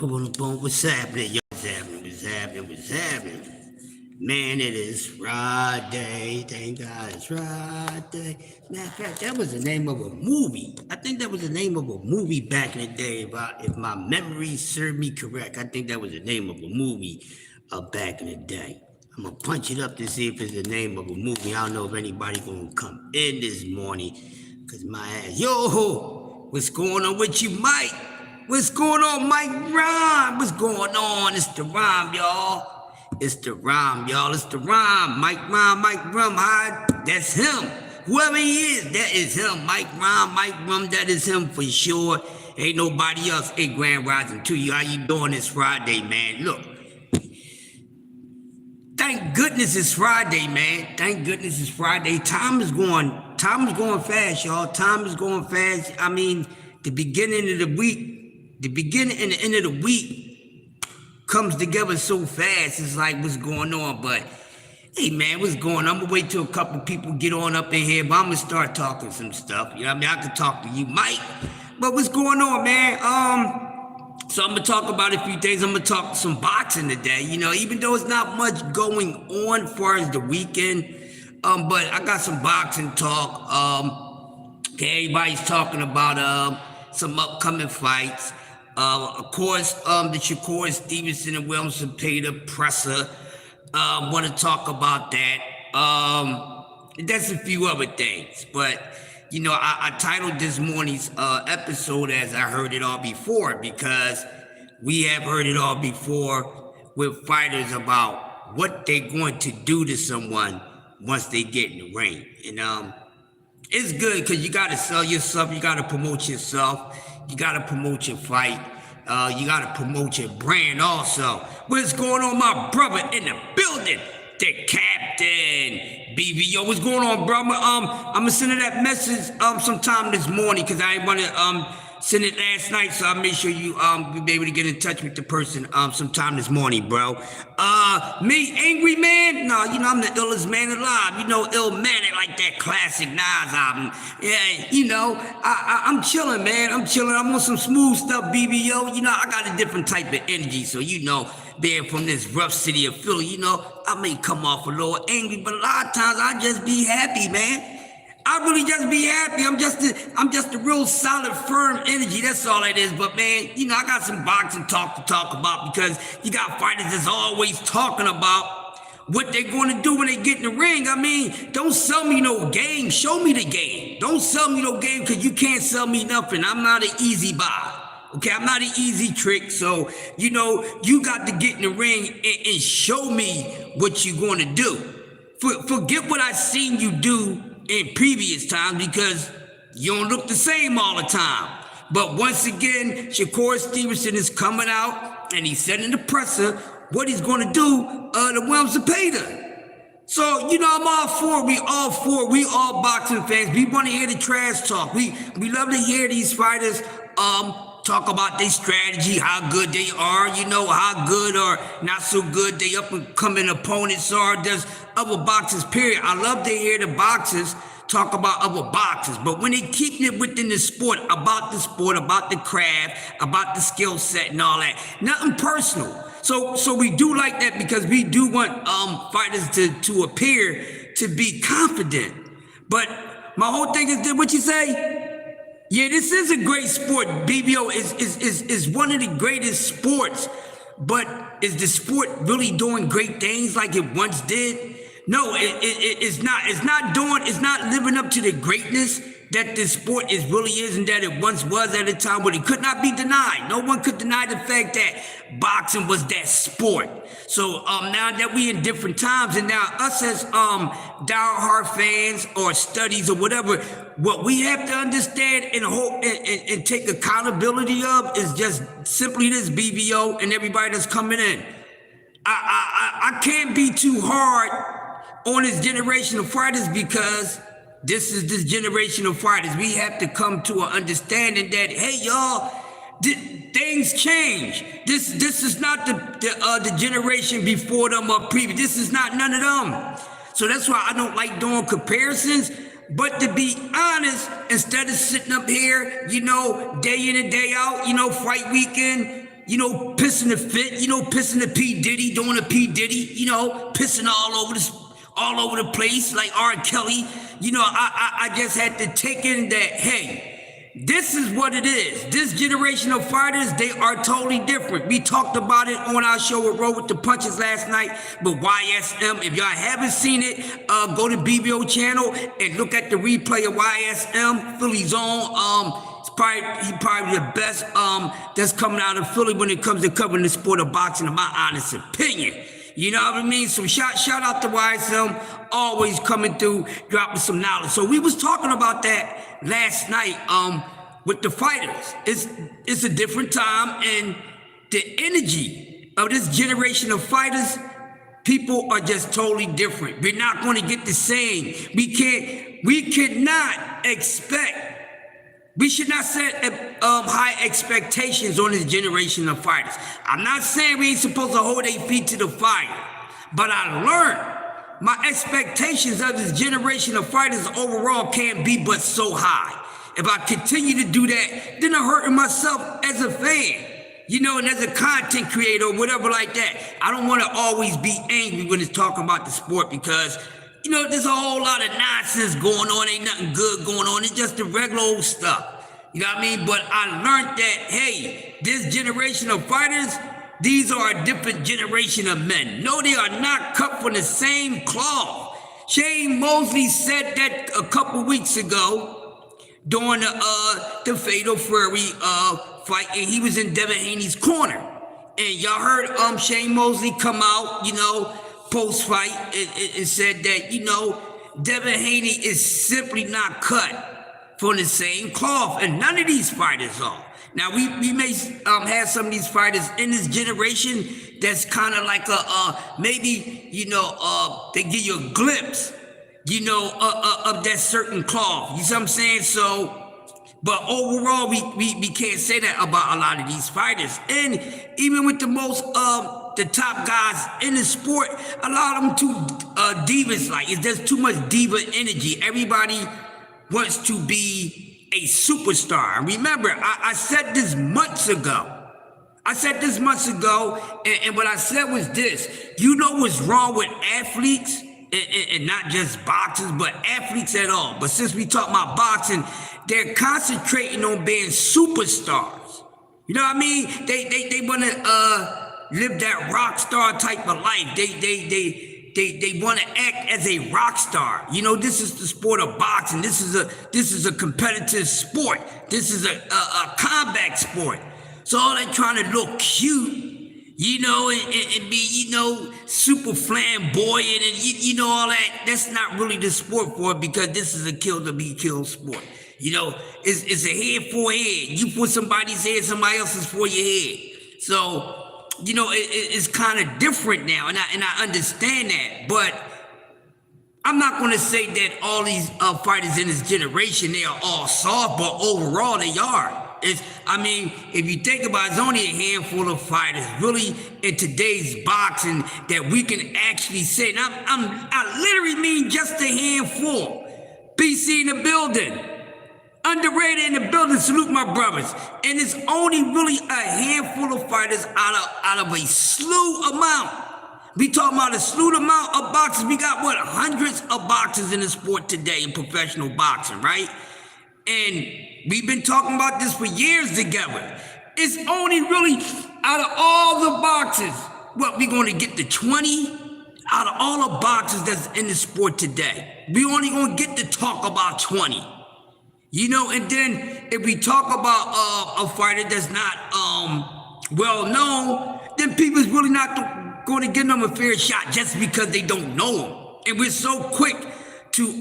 Boom, boom, what's happening? Yo, what's happening? What's happening? What's happening? Man, it is Friday. Thank God it's Friday. Matter of fact, that was the name of a movie. I think that was the name of a movie back in the day. If my memory served me correct, I think that was the name of a movie back in the day. I'm gonna punch it up to see if it's the name of a movie. I don't know if anybody gonna come in this morning, cause my ass. Yo, what's going on with you, Mike? What's going on, Mike Rhyme? What's going on? It's the Rhyme, y'all. It's the Rhyme, y'all. It's the Rhyme. Mike Rhyme, Mike Rhyme. Hi, that's him. Whoever he is, that is him. Mike Rhyme, Mike Rhyme, that is him for sure. Ain't nobody else. Hey, Grand Rising to you. How you doing this Friday, man? Look, thank goodness it's Friday, man. Thank goodness it's Friday. Time is going fast, y'all. Time is going fast. I mean, the beginning of the week, the beginning and the end of the week comes together so fast. It's like, what's going on? But hey, man, what's going on? I'm gonna wait till a couple people get on up in here, but I'm gonna start talking some stuff. You know what I mean? I could talk to you, Mike. But what's going on, man? So I'm gonna talk about a few things. I'm gonna talk some boxing today. You know, even though it's not much going on as far as the weekend, but I got some boxing talk. Okay, everybody's talking about some upcoming fights. Of course, the Shakur Stevenson and Wilson Peter presser. Want to talk about that. That's a few other things, but you know, I titled this morning's episode as "I Heard It All Before" because we have heard it all before with fighters about what they're going to do to someone once they get in the ring, and it's good because you got to sell yourself, you got to promote yourself. You got to promote your fight. You got to promote your brand also. What's going on, my brother in the building? The Captain. BBO, what's going on, brother? I'm going to send her that message sometime this morning because I want to send it last night, so I'll make sure you be able to get in touch with the person sometime this morning, bro. Me, Angry Man? No, you know, I'm the illest man alive. You know, Illmatic, like that classic Nas album. Yeah, you know, I'm chilling, man. I'm chilling. I'm on some smooth stuff, BBO. You know, I got a different type of energy, so you know, being from this rough city of Philly, you know, I may come off a little angry, but a lot of times I just be happy, man. I really just be happy. I'm just a real solid, firm energy. That's all it is. But man, you know, I got some boxing talk to talk about because you got fighters that's always talking about what they're going to do when they get in the ring. I mean, don't sell me no game. Show me the game. Don't sell me no game because you can't sell me nothing. I'm not an easy buy. Okay, I'm not an easy trick. So, you know, you got to get in the ring and show me what you're going to do. Forget what I've seen you do in previous times because you don't look the same all the time. But once again, Shakur Stevenson is coming out and he said in the presser what he's going to do to Wilson Peter. So, you know, I'm all for it. We all boxing fans. We want to hear the trash talk. We love to hear these fighters talk about their strategy, how good they are, you know, how good or not so good they up and coming opponents are. There's other boxers, period. I love to hear the boxers talk about other boxers, but when they keep it within the sport, about the craft, about the skill set and all that, nothing personal. So we do like that because we do want fighters to appear to be confident. But my whole thing is, what you say? Yeah, this is a great sport. BBO is one of the greatest sports, but is the sport really doing great things like it once did? No, it's not. It's not living up to the greatness that this sport really is and that it once was at a time, but it could not be denied. No one could deny the fact that boxing was that sport. So now that we in different times, and now us as diehard fans or studies or whatever, what we have to understand and take accountability of is just simply this, BBO, and everybody that's coming in. I can't be too hard on this generation of fighters because this is this generation of fighters. We have to come to an understanding that, hey, y'all, things change. This is not the generation before them or previous. This is not none of them. So that's why I don't like doing comparisons. But to be honest, instead of sitting up here, you know, day in and day out, you know, fight weekend, pissing the fit, pissing the P. Diddy, doing a P. Diddy, pissing all over the place like R. Kelly. I just had to take in that, hey, this is what it is. This generation of fighters, they are totally different. We talked about it on our show with Roll with the Punches last night, but YSM, if y'all haven't seen it, go to BBO channel and look at the replay of YSM, Philly Zone. He probably the best that's coming out of Philly when it comes to covering the sport of boxing, in my honest opinion. You know what I mean? So shout out to YSM, always coming through, dropping some knowledge. So we was talking about that last night with the fighters. It's a different time, and the energy of this generation of fighters, people are just totally different. We're not going to get the same. We cannot expect. We should not set high expectations on this generation of fighters. I'm not saying we ain't supposed to hold their feet to the fire, but I learned my expectations of this generation of fighters overall can't be but so high. If I continue to do that, then I'm hurting myself as a fan, and as a content creator or whatever like that. I don't want to always be angry when it's talking about the sport because there's a whole lot of nonsense going on. Ain't nothing good going on. It's just the regular old stuff. You know what I mean? But I learned that, hey, this generation of fighters, these are a different generation of men. No, they are not cut from the same cloth. Shane Mosley said that a couple weeks ago during the Fatal Fury fight, and he was in Devin Haney's corner. And y'all heard Shane Mosley come out, post-fight and said that, Devin Haney is simply not cut from the same cloth, and none of these fighters are. Now, we may have some of these fighters in this generation that's kind of like maybe, they give you a glimpse, of that certain cloth. You see what I'm saying? So, but overall, we can't say that about a lot of these fighters. And even with the most the top guys in the sport, a lot of them too divas like. There's too much diva energy. Everybody wants to be a superstar. And remember, I said this months ago. And what I said was this. You know what's wrong with athletes? And not just boxers, but athletes at all. But since we talk about boxing, they're concentrating on being superstars. You know what I mean? They want to live that rock star type of life. They want to act as a rock star. This is the sport of boxing. This is a competitive sport. This is a combat sport. So all they trying to look cute, and be, super flamboyant and, all that. That's not really the sport for it, because this is a kill to be killed sport. It's a head for a head. You put somebody's head, somebody else's for your head. So, it's kind of different now, and I understand that. But I'm not going to say that all these fighters in this generation, they are all soft, but overall they are. If you think about it, it's only a handful of fighters really in today's boxing that we can actually say, and I literally mean just a handful. BC in the building, underrated in the building, salute my brothers. And it's only really a handful of fighters out of a slew amount. We talking about a slew amount of boxers. We got hundreds of boxers in the sport today in professional boxing, right? And we've been talking about this for years together. It's only really out of all the boxers, we're going to get to 20 out of all the boxers that's in the sport today. We only going to get to talk about 20. And then if we talk about a fighter that's not well known, then people's really not going to give them a fair shot just because they don't know them. And we're so quick to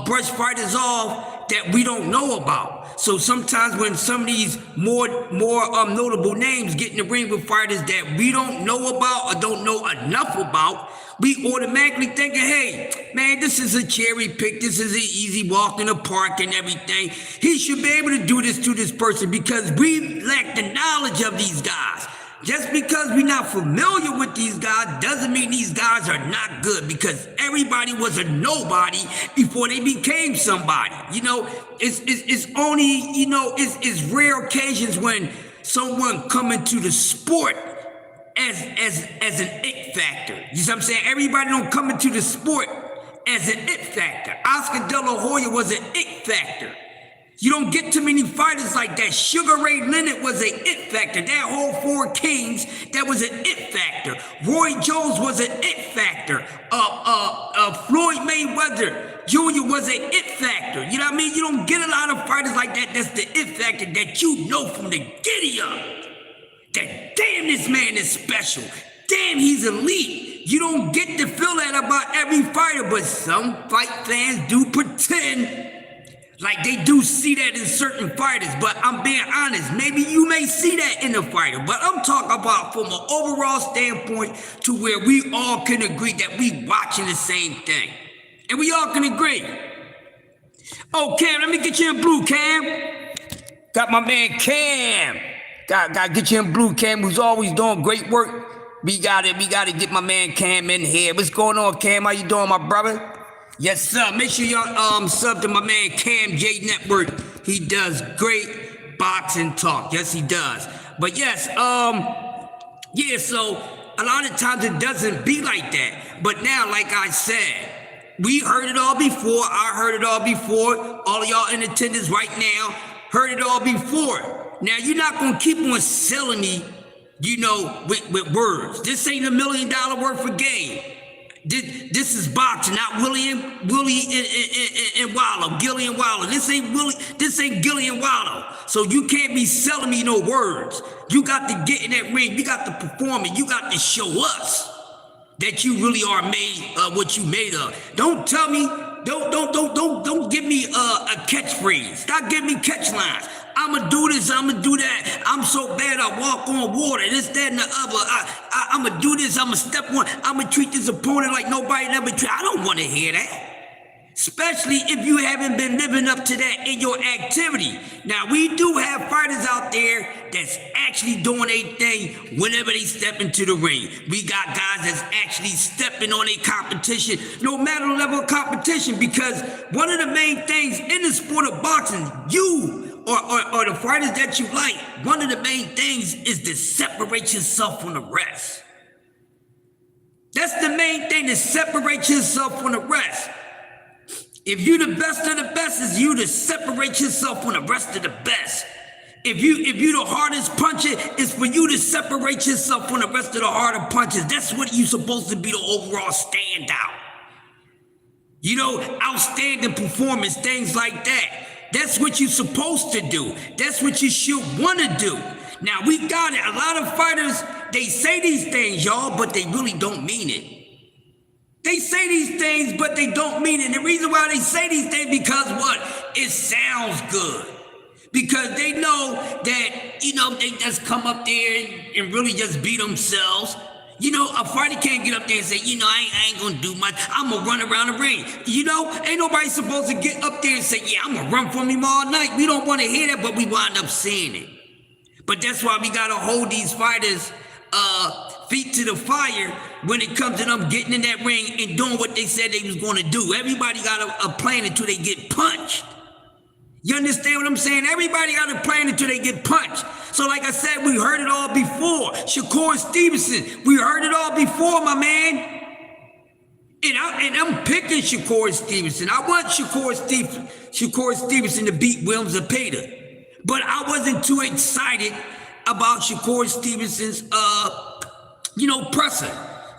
brush fighters off that we don't know about. So sometimes when some of these more notable names get in the ring with fighters that we don't know about or don't know enough about, we automatically thinking, hey, man, this is a cherry pick. This is an easy walk in the park and everything. He should be able to do this to this person because we lack the knowledge of these guys. Just because we're not familiar with these guys doesn't mean these guys are not good, because everybody was a nobody before they became somebody. It's only, it's rare occasions when someone coming to the sport as an it factor. You see what I'm saying? Everybody don't come into the sport as an it factor. Oscar De La Hoya was an it factor. You don't get too many fighters like that. Sugar Ray Leonard was an it factor. That whole Four Kings, that was an it factor. Roy Jones was an it factor. Floyd Mayweather Jr. was an it factor. You know what I mean? You don't get a lot of fighters like that. That's the it factor that you know from the giddy up. That damn, this man is special. Damn, he's elite. You don't get to feel that about every fighter, but some fight fans do pretend like they do see that in certain fighters. But I'm being honest, maybe you may see that in a fighter, but I'm talking about from an overall standpoint to where we all can agree that we watching the same thing. And we all can agree. Oh, Cam, let me get you in blue, Cam. Got my man Cam. Got to get you in blue, Cam, who's always doing great work. We got to get my man Cam in here. What's going on, Cam? How you doing, my brother? Yes, sir. Make sure y'all sub to my man Cam J Network. He does great boxing talk. Yes, he does. But yes, yeah, so a lot of times it doesn't be like that. But now, like I said, we heard it all before. I heard it all before. All of y'all in attendance right now heard it all before. Now, you're not going to keep on selling me, you know, with words. This ain't $1 million worth of game. This is boxing, not Willie and Wallow, Gilly and Wallow. This ain't Gilly and Wallow. So you can't be selling me no words. You got to get in that ring. You got to perform it. You got to show us that you really are made of what you made of. Don't tell me, don't give me a catchphrase. Stop giving me catch lines. I'ma do this, I'ma do that. I'm so bad I walk on water, this, that, and the other. I'ma do this, I'ma step one. I'ma treat this opponent like nobody ever treated. I don't want to hear that. Especially if you haven't been living up to that in your activity. Now, we do have fighters out there that's actually doing a thing whenever they step into the ring. We got guys that's actually stepping on a competition, no matter the level of competition, because one of the main things in the sport of boxing, you or the fighters that you like, one of the main things is to separate yourself from the rest. That's the main thing, to separate yourself from the rest. If you the best of the best, is you to separate yourself from the rest of the best. If you the hardest puncher, it's for you to separate yourself from the rest of the harder punches. That's what you supposed to be, the overall standout. You know, outstanding performance, things like that. That's what you're supposed to do. That's what you should want to do. Now, we got it. A lot of fighters, they say these things, y'all, but they really don't mean it. They say these things, but they don't mean it. And the reason why they say these things, because what? It sounds good. Because they know that, you know, they just come up there and really just beat themselves. You know, a fighter can't get up there and say, you know, I ain't gonna do much. I'm gonna run around the ring. You know, ain't nobody supposed to get up there and say, yeah, I'm gonna run from him all night. We don't want to hear that, but we wind up seeing it. But that's why we gotta hold these fighters' feet to the fire when it comes to them getting in that ring and doing what they said they was gonna do. Everybody got a plan until they get punched. You understand what I'm saying? Everybody got a plan until they get punched. So like I said, we heard it all before. Shakur Stevenson, we heard it all before, my man. And I'm picking Shakur Stevenson. I want Shakur Stevenson to beat Williams Zepeda. But I wasn't too excited about Shakur Stevenson's, presser.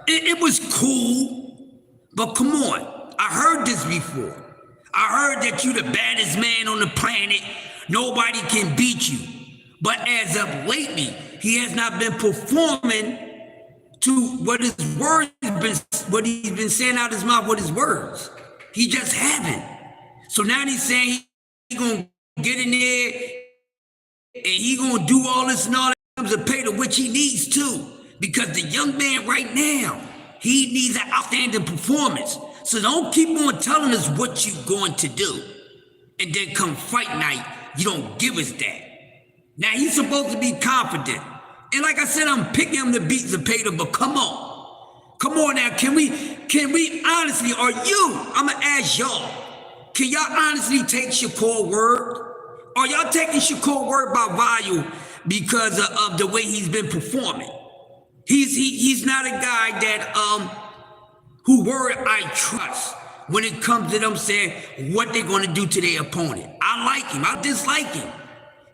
It was cool, but come on. I heard this before. I heard that you the baddest man on the planet. Nobody can beat you. But as of lately, he has not been performing to what his words been, what he's been saying out his mouth with his words. He just haven't. So now he's saying he's gonna get in there and he gonna do all this and all that to pay to which he needs to. Because the young man right now, he needs an outstanding performance. So don't keep on telling us what you're going to do. And then come fight night, you don't give us that. Now, he's supposed to be confident. And like I said, I'm picking him to beat Zepeda, but come on. Come on now, can we honestly, I'm going to ask y'all, can y'all honestly take Shakur word? Are y'all taking Shakur word by because of the way he's been performing. He's not a guy that who word I trust when it comes to them saying what they're going to do to their opponent. I like him. I dislike him.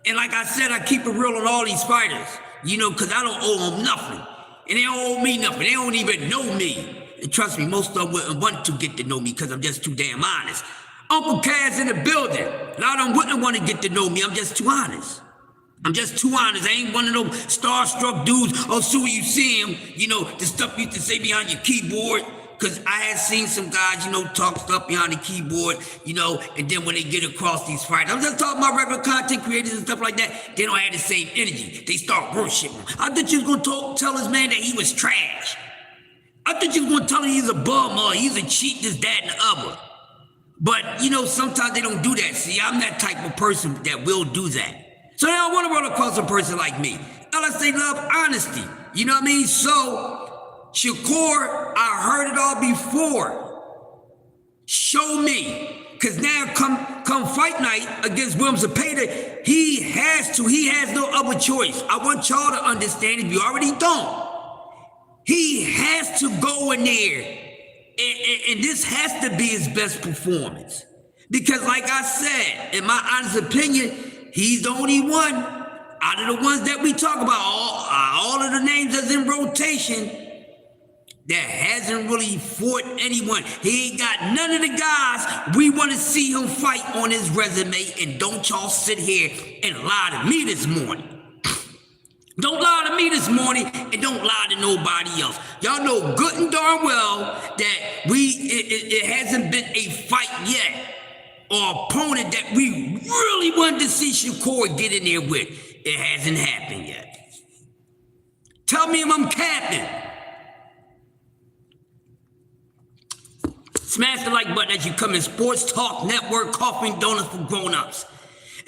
And like I said, I keep it real on all these fighters, you know, because I don't owe them nothing. And they don't owe me nothing. They don't even know me. And trust me, most of them wouldn't want to get to know me because I'm just too damn honest. Uncle Kaz in the building. A lot of them wouldn't want to get to know me. I'm just too honest. I'm just too honest. I ain't one of them starstruck dudes. Oh, so you see him, you know, the stuff you used to say behind your keyboard. Because I had seen some guys, you know, talk stuff behind the keyboard, you know, and then when they get across these fights, I'm just talking about regular content creators and stuff like that, they don't have the same energy. They start worshiping. I thought you was going to tell this man that he was trash. I thought you was going to tell him he's a bum or he's a cheat, this, that, and the other. But, you know, sometimes they don't do that. See, I'm that type of person that will do that. So they don't want to run across a person like me. Unless they love honesty. You know what I mean? So, Shakur, I heard it all before. Show me. Because now come fight night against William Zepeda, he has no other choice. I want y'all to understand, if you already don't, he has to go in there. And this has to be his best performance. Because like I said, in my honest opinion, he's the only one out of the ones that we talk about, all of the names that's in rotation, that hasn't really fought anyone. He ain't got none of the guys we want to see him fight on his resume. And don't y'all sit here and lie to me this morning. Don't lie to me this morning and don't lie to nobody else. Y'all know good and darn well that it hasn't been a fight yet or opponent that we really wanted to see Shakur get in there with. It hasn't happened yet. Tell me if I'm capping. Smash the like button as you come in Sports Talk Network, Coffee and Donuts for Grown-Ups.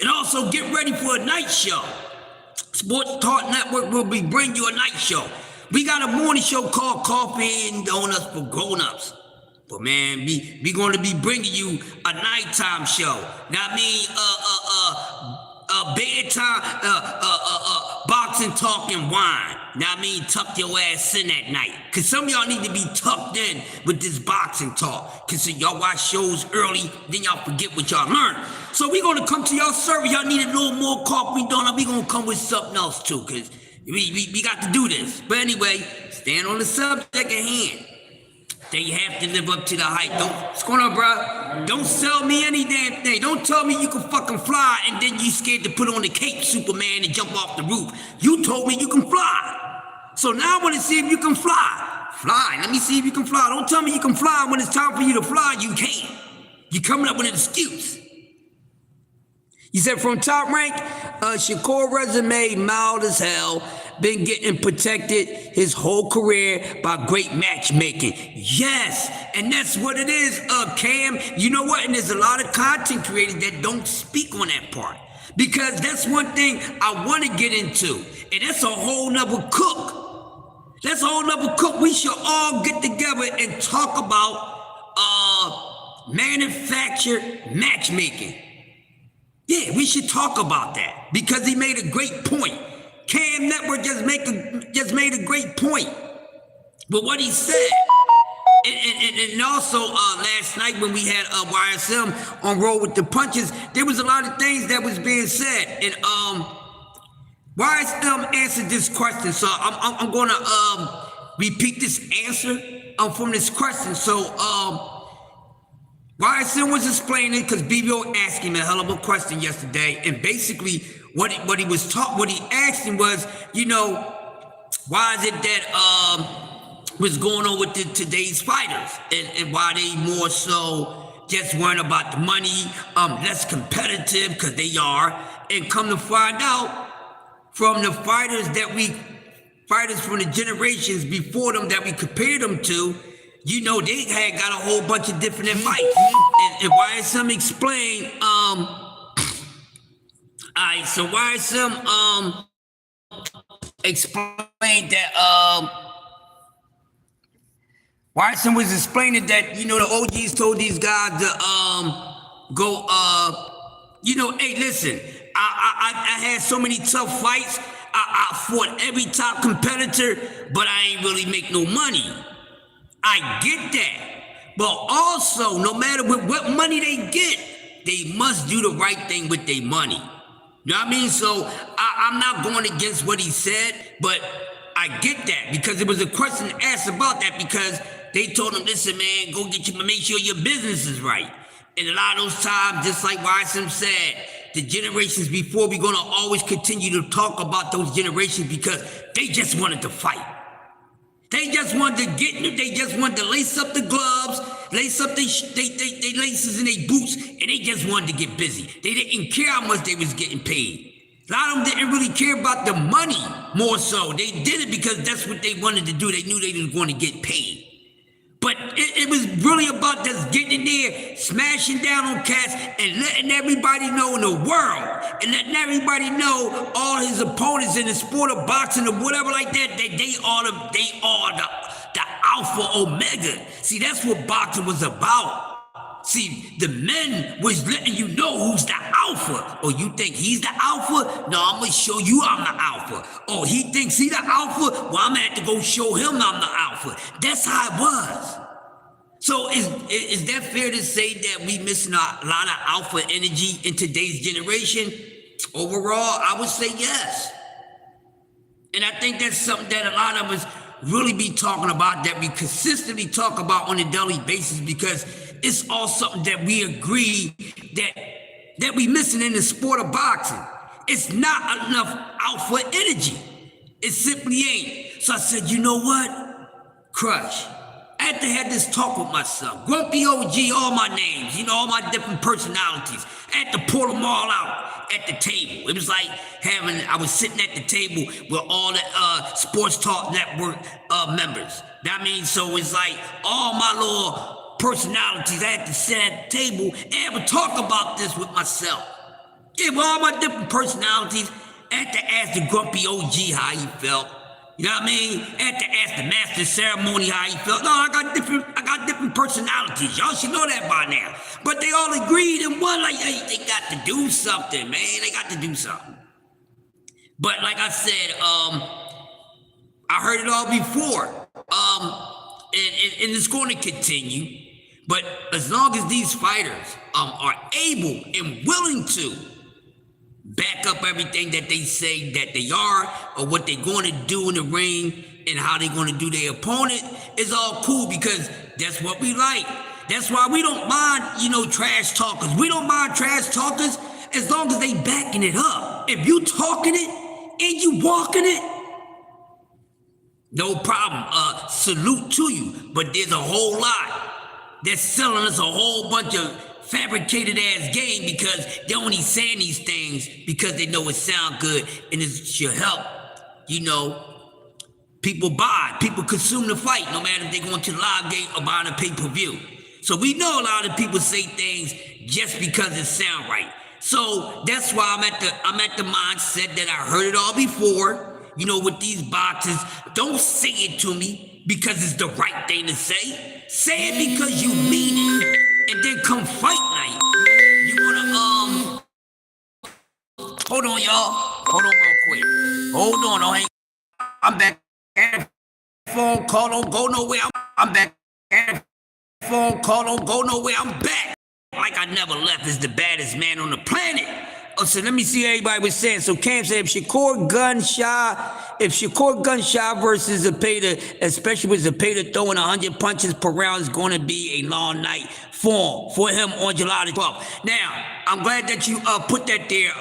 And also get ready for a night show. Sports Talk Network will be bringing you a night show. We got a morning show called Coffee and Donuts for Grown-Ups. But man, we going to be bringing you a nighttime show. Now I mean, bedtime, boxing, talk, and wine. Now I mean, tuck your ass in at night. Cause some of y'all need to be tucked in with this boxing talk. Cause y'all watch shows early, then y'all forget what y'all learned. So we gonna come to y'all service. Y'all need a little more coffee, donut. We gonna come with something else too, cause we got to do this. But anyway, stand on the subject at hand. They have to live up to the hype. What's going on, bro? Don't sell me any damn thing. Don't tell me you can fucking fly and then you scared to put on the cape, Superman, and jump off the roof. You told me you can fly. So now I want to see if you can fly. Fly. Let me see if you can fly. Don't tell me you can fly when it's time for you to fly. You can't. You're coming up with an excuse. You said from Top Rank, Shakur resume mild as hell. Been getting protected his whole career by great matchmaking. Yes, and that's what it is, Cam. You know what? And there's a lot of content creators that don't speak on that part. Because that's one thing I want to get into. And that's a whole nother cook. That's a whole nother cook. We should all get together and talk about manufactured matchmaking. Yeah, we should talk about that. Because he made a great point. Cam Network just made a great point with what he said. And also last night when we had YSM on Roll with the Punches, there was a lot of things that was being said. And YSM answered this question. So I'm going to repeat this answer from this question. So YSM was explaining, because BBO asked him a hell of a question yesterday, and basically what he asked him was, you know, why is it that what's going on with today's fighters, and why they more so just weren't about the money, less competitive, because they are, and come to find out from the fighters from the generations before them that we compared them to, you know, they had got a whole bunch of different fights. And YSM explained, alright, so YSM explained that YSM was explaining that, you know, the OGs told these guys to go you know, hey, listen, I had so many tough fights. I fought every top competitor, but I ain't really make no money. I get that. But also, no matter what money they get, they must do the right thing with their money. You know what I mean? So I'm not going against what he said, but I get that because there was a question asked about that because they told him, listen, man, go get make sure your business is right. And a lot of those times, just like YSM said, the generations before, we're going to always continue to talk about those generations because they just wanted to fight. They just wanted to lace up the gloves, lace up they laces in their boots, and they just wanted to get busy. They didn't care how much they was getting paid. A lot of them didn't really care about the money more so. They did it because that's what they wanted to do. They knew they didn't want to get paid. But it was really about just getting in there, smashing down on cats, and letting everybody know in the world, and letting everybody know, all his opponents in the sport of boxing or whatever like that, that they are the alpha omega. See, that's what boxing was about. See, the men was letting you know who's the alpha. Oh, you think he's the alpha? No, I'm gonna show you I'm the alpha. Oh, he thinks he the alpha? Well, I'm gonna have to go show him I'm the alpha. That's how it was. So is that fair to say that we missing a lot of alpha energy in today's generation? Overall, I would say yes. And I think that's something that a lot of us really be talking about, that we consistently talk about on a daily basis, because it's all something that we agree that we missing in the sport of boxing. It's not enough alpha energy. It simply ain't. So I said, you know what? Crush. I had to have this talk with myself. Grumpy OG, all my names, all my different personalities. I had to pull them all out at the table. It was like I was sitting at the table with all the Sports Talk Network members. That means, so it's like all my little personalities. I had to sit at the table and have a talk about this with myself. Yeah, with all my different personalities, I had to ask the Grumpy OG how he felt. You know what I mean? I had to ask the master ceremony how he felt. No, I got different personalities. Y'all should know that by now. But they all agreed in one, like, hey, they got to do something, man. They got to do something. But like I said, I heard it all before. And it's going to continue. But as long as these fighters are able and willing to back up everything that they say that they are, or what they're going to do in the ring, and how they're going to do their opponent, is all cool, because that's what we like. That's why we don't mind, trash talkers. We don't mind trash talkers as long as they backing it up. If you talking it and you walking it, no problem. Salute to you. But there's a whole lot that's selling us a whole bunch of fabricated ass game, because they're only saying these things because they know it sound good and it should help, people buy, people consume the fight, no matter if they're going to the live gate or buying a pay-per-view. So we know a lot of people say things just because it sound right. So that's why I'm at the mindset that I heard it all before, with these boxes. Don't say it to me because it's the right thing to say. Say it because you mean it. And then come fight night, you wanna, hold on, y'all. Hold on real quick. Hold on, I'm back. Phone call, don't go nowhere. I'm back. Phone call, don't go nowhere. I'm back. Like I never left, as the baddest man on the planet. Oh, so let me see what everybody was saying. So Cam said, if Shakur Gunshot versus Zepeda, especially with Zepeda throwing 100 punches per round, is going to be a long night for him on July the 12th. Now, I'm glad that you put that there,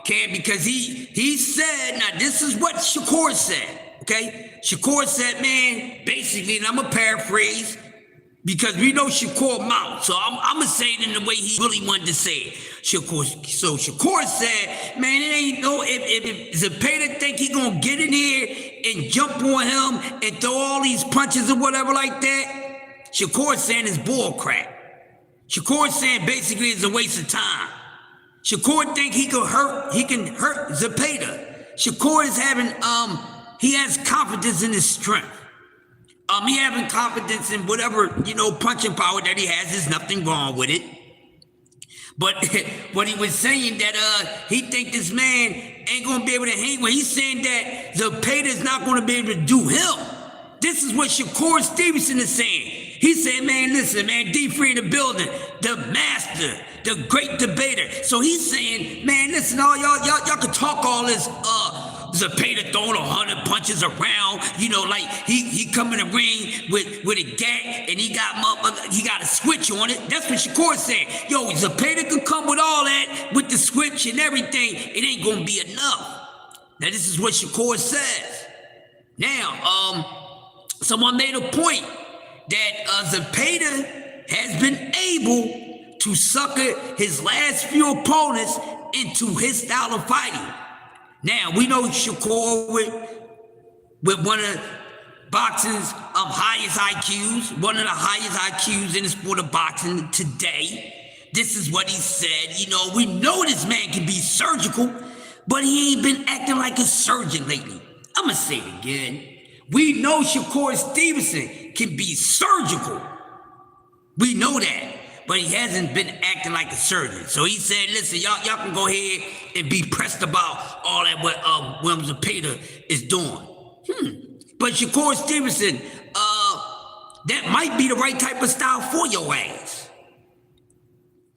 Cam, because he said, now this is what Shakur said, okay? Shakur said, man, basically, and I'm going to paraphrase, because we know Shakur mouth, so I'm going to say it in the way he really wanted to say it. Shakur said, man, it ain't no, if Zepeda think he going to get in here and jump on him and throw all these punches or whatever like that, Shakur saying it's bull crap. Shakur saying basically it's a waste of time. Shakur think he can hurt Zepeda. Shakur is having, he has confidence in his strength. He having confidence in whatever, punching power that he has. There's nothing wrong with it. But what he was saying that he think this man ain't gonna be able to hang with. He's saying that Zapata's not gonna be able to do him. This is what Shakur Stevenson is saying. He said, man, listen, man, D3 in the building, the master, the great debater. So he's saying, man, listen, all y'all can talk all this Zapata throwing 100 punches around, you know, like he come in the ring with a gat and he got a switch on it. That's what Shakur said. Yo, Zapata can come with all that, with the switch and everything. It ain't gonna be enough. Now this is what Shakur says. Now, someone made a point that Zapata has been able to sucker his last few opponents into his style of fighting. Now, we know Shakur with one of boxing's highest IQs, one of the highest IQs in the sport of boxing today. This is what he said. You know, we know this man can be surgical, but he ain't been acting like a surgeon lately. I'm going to say it again. We know Shakur Stevenson can be surgical. We know that. But he hasn't been acting like a surgeon. So he said, listen, y'all can go ahead and be pressed about all that what William Zapata is doing. But Shakur Stevenson, that might be the right type of style for your ass.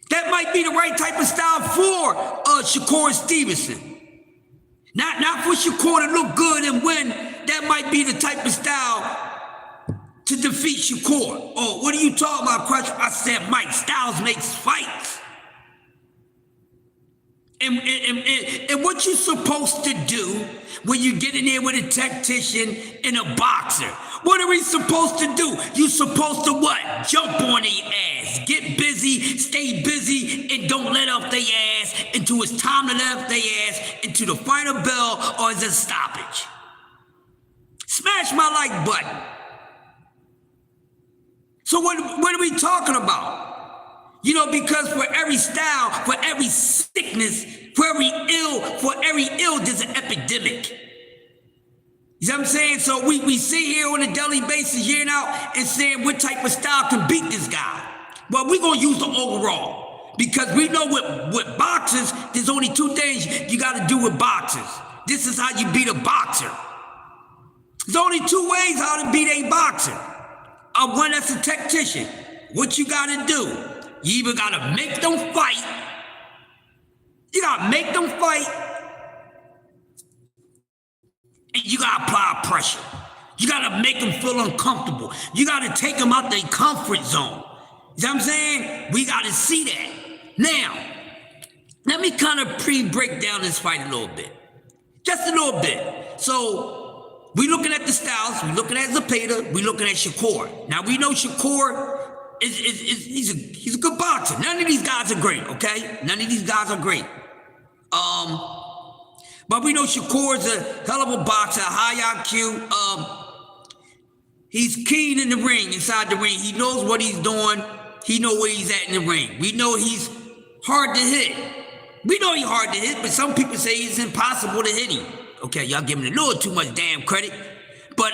That might be the right type of style for Shakur Stevenson. Not for Shakur to look good and win. That might be the type of style to defeat Shakur. Oh, what are you talking about, Crush? I said, Mike, styles makes fights. And what you supposed to do when you get in there with a tactician and a boxer? What are we supposed to do? You supposed to what? Jump on their ass. Get busy, stay busy, and don't let off their ass until it's time to let off their ass into the final bell or is it stoppage. Smash my like button. So what are we talking about? You know, because for every style, for every sickness, for every ill, there's an epidemic. You know what I'm saying? So we sit here on a daily basis year out and saying what type of style can beat this guy. Well, we're going to use the overall. Because we know with boxers, there's only two things you got to do with boxers. This is how you beat a boxer. There's only two ways how to beat a boxer. One that's a tactician. What you gotta do? You either gotta make them fight. You gotta make them fight. And you gotta apply pressure. You gotta make them feel uncomfortable. You gotta take them out their comfort zone. You know what I'm saying? We gotta see that. Now, let me kind of break down this fight a little bit. Just a little bit. So, we looking at the styles, we looking at Zapata, we looking at Shakur. Now we know Shakur he's a good boxer. None of these guys are great, okay? None of these guys are great. But we know Shakur's a hell of a boxer, high IQ. He's keen in the ring, inside the ring. He knows what he's doing. He knows where he's at in the ring. We know he's hard to hit. We know he's hard to hit, but some people say it's impossible to hit him. Okay, y'all giving a little too much damn credit. But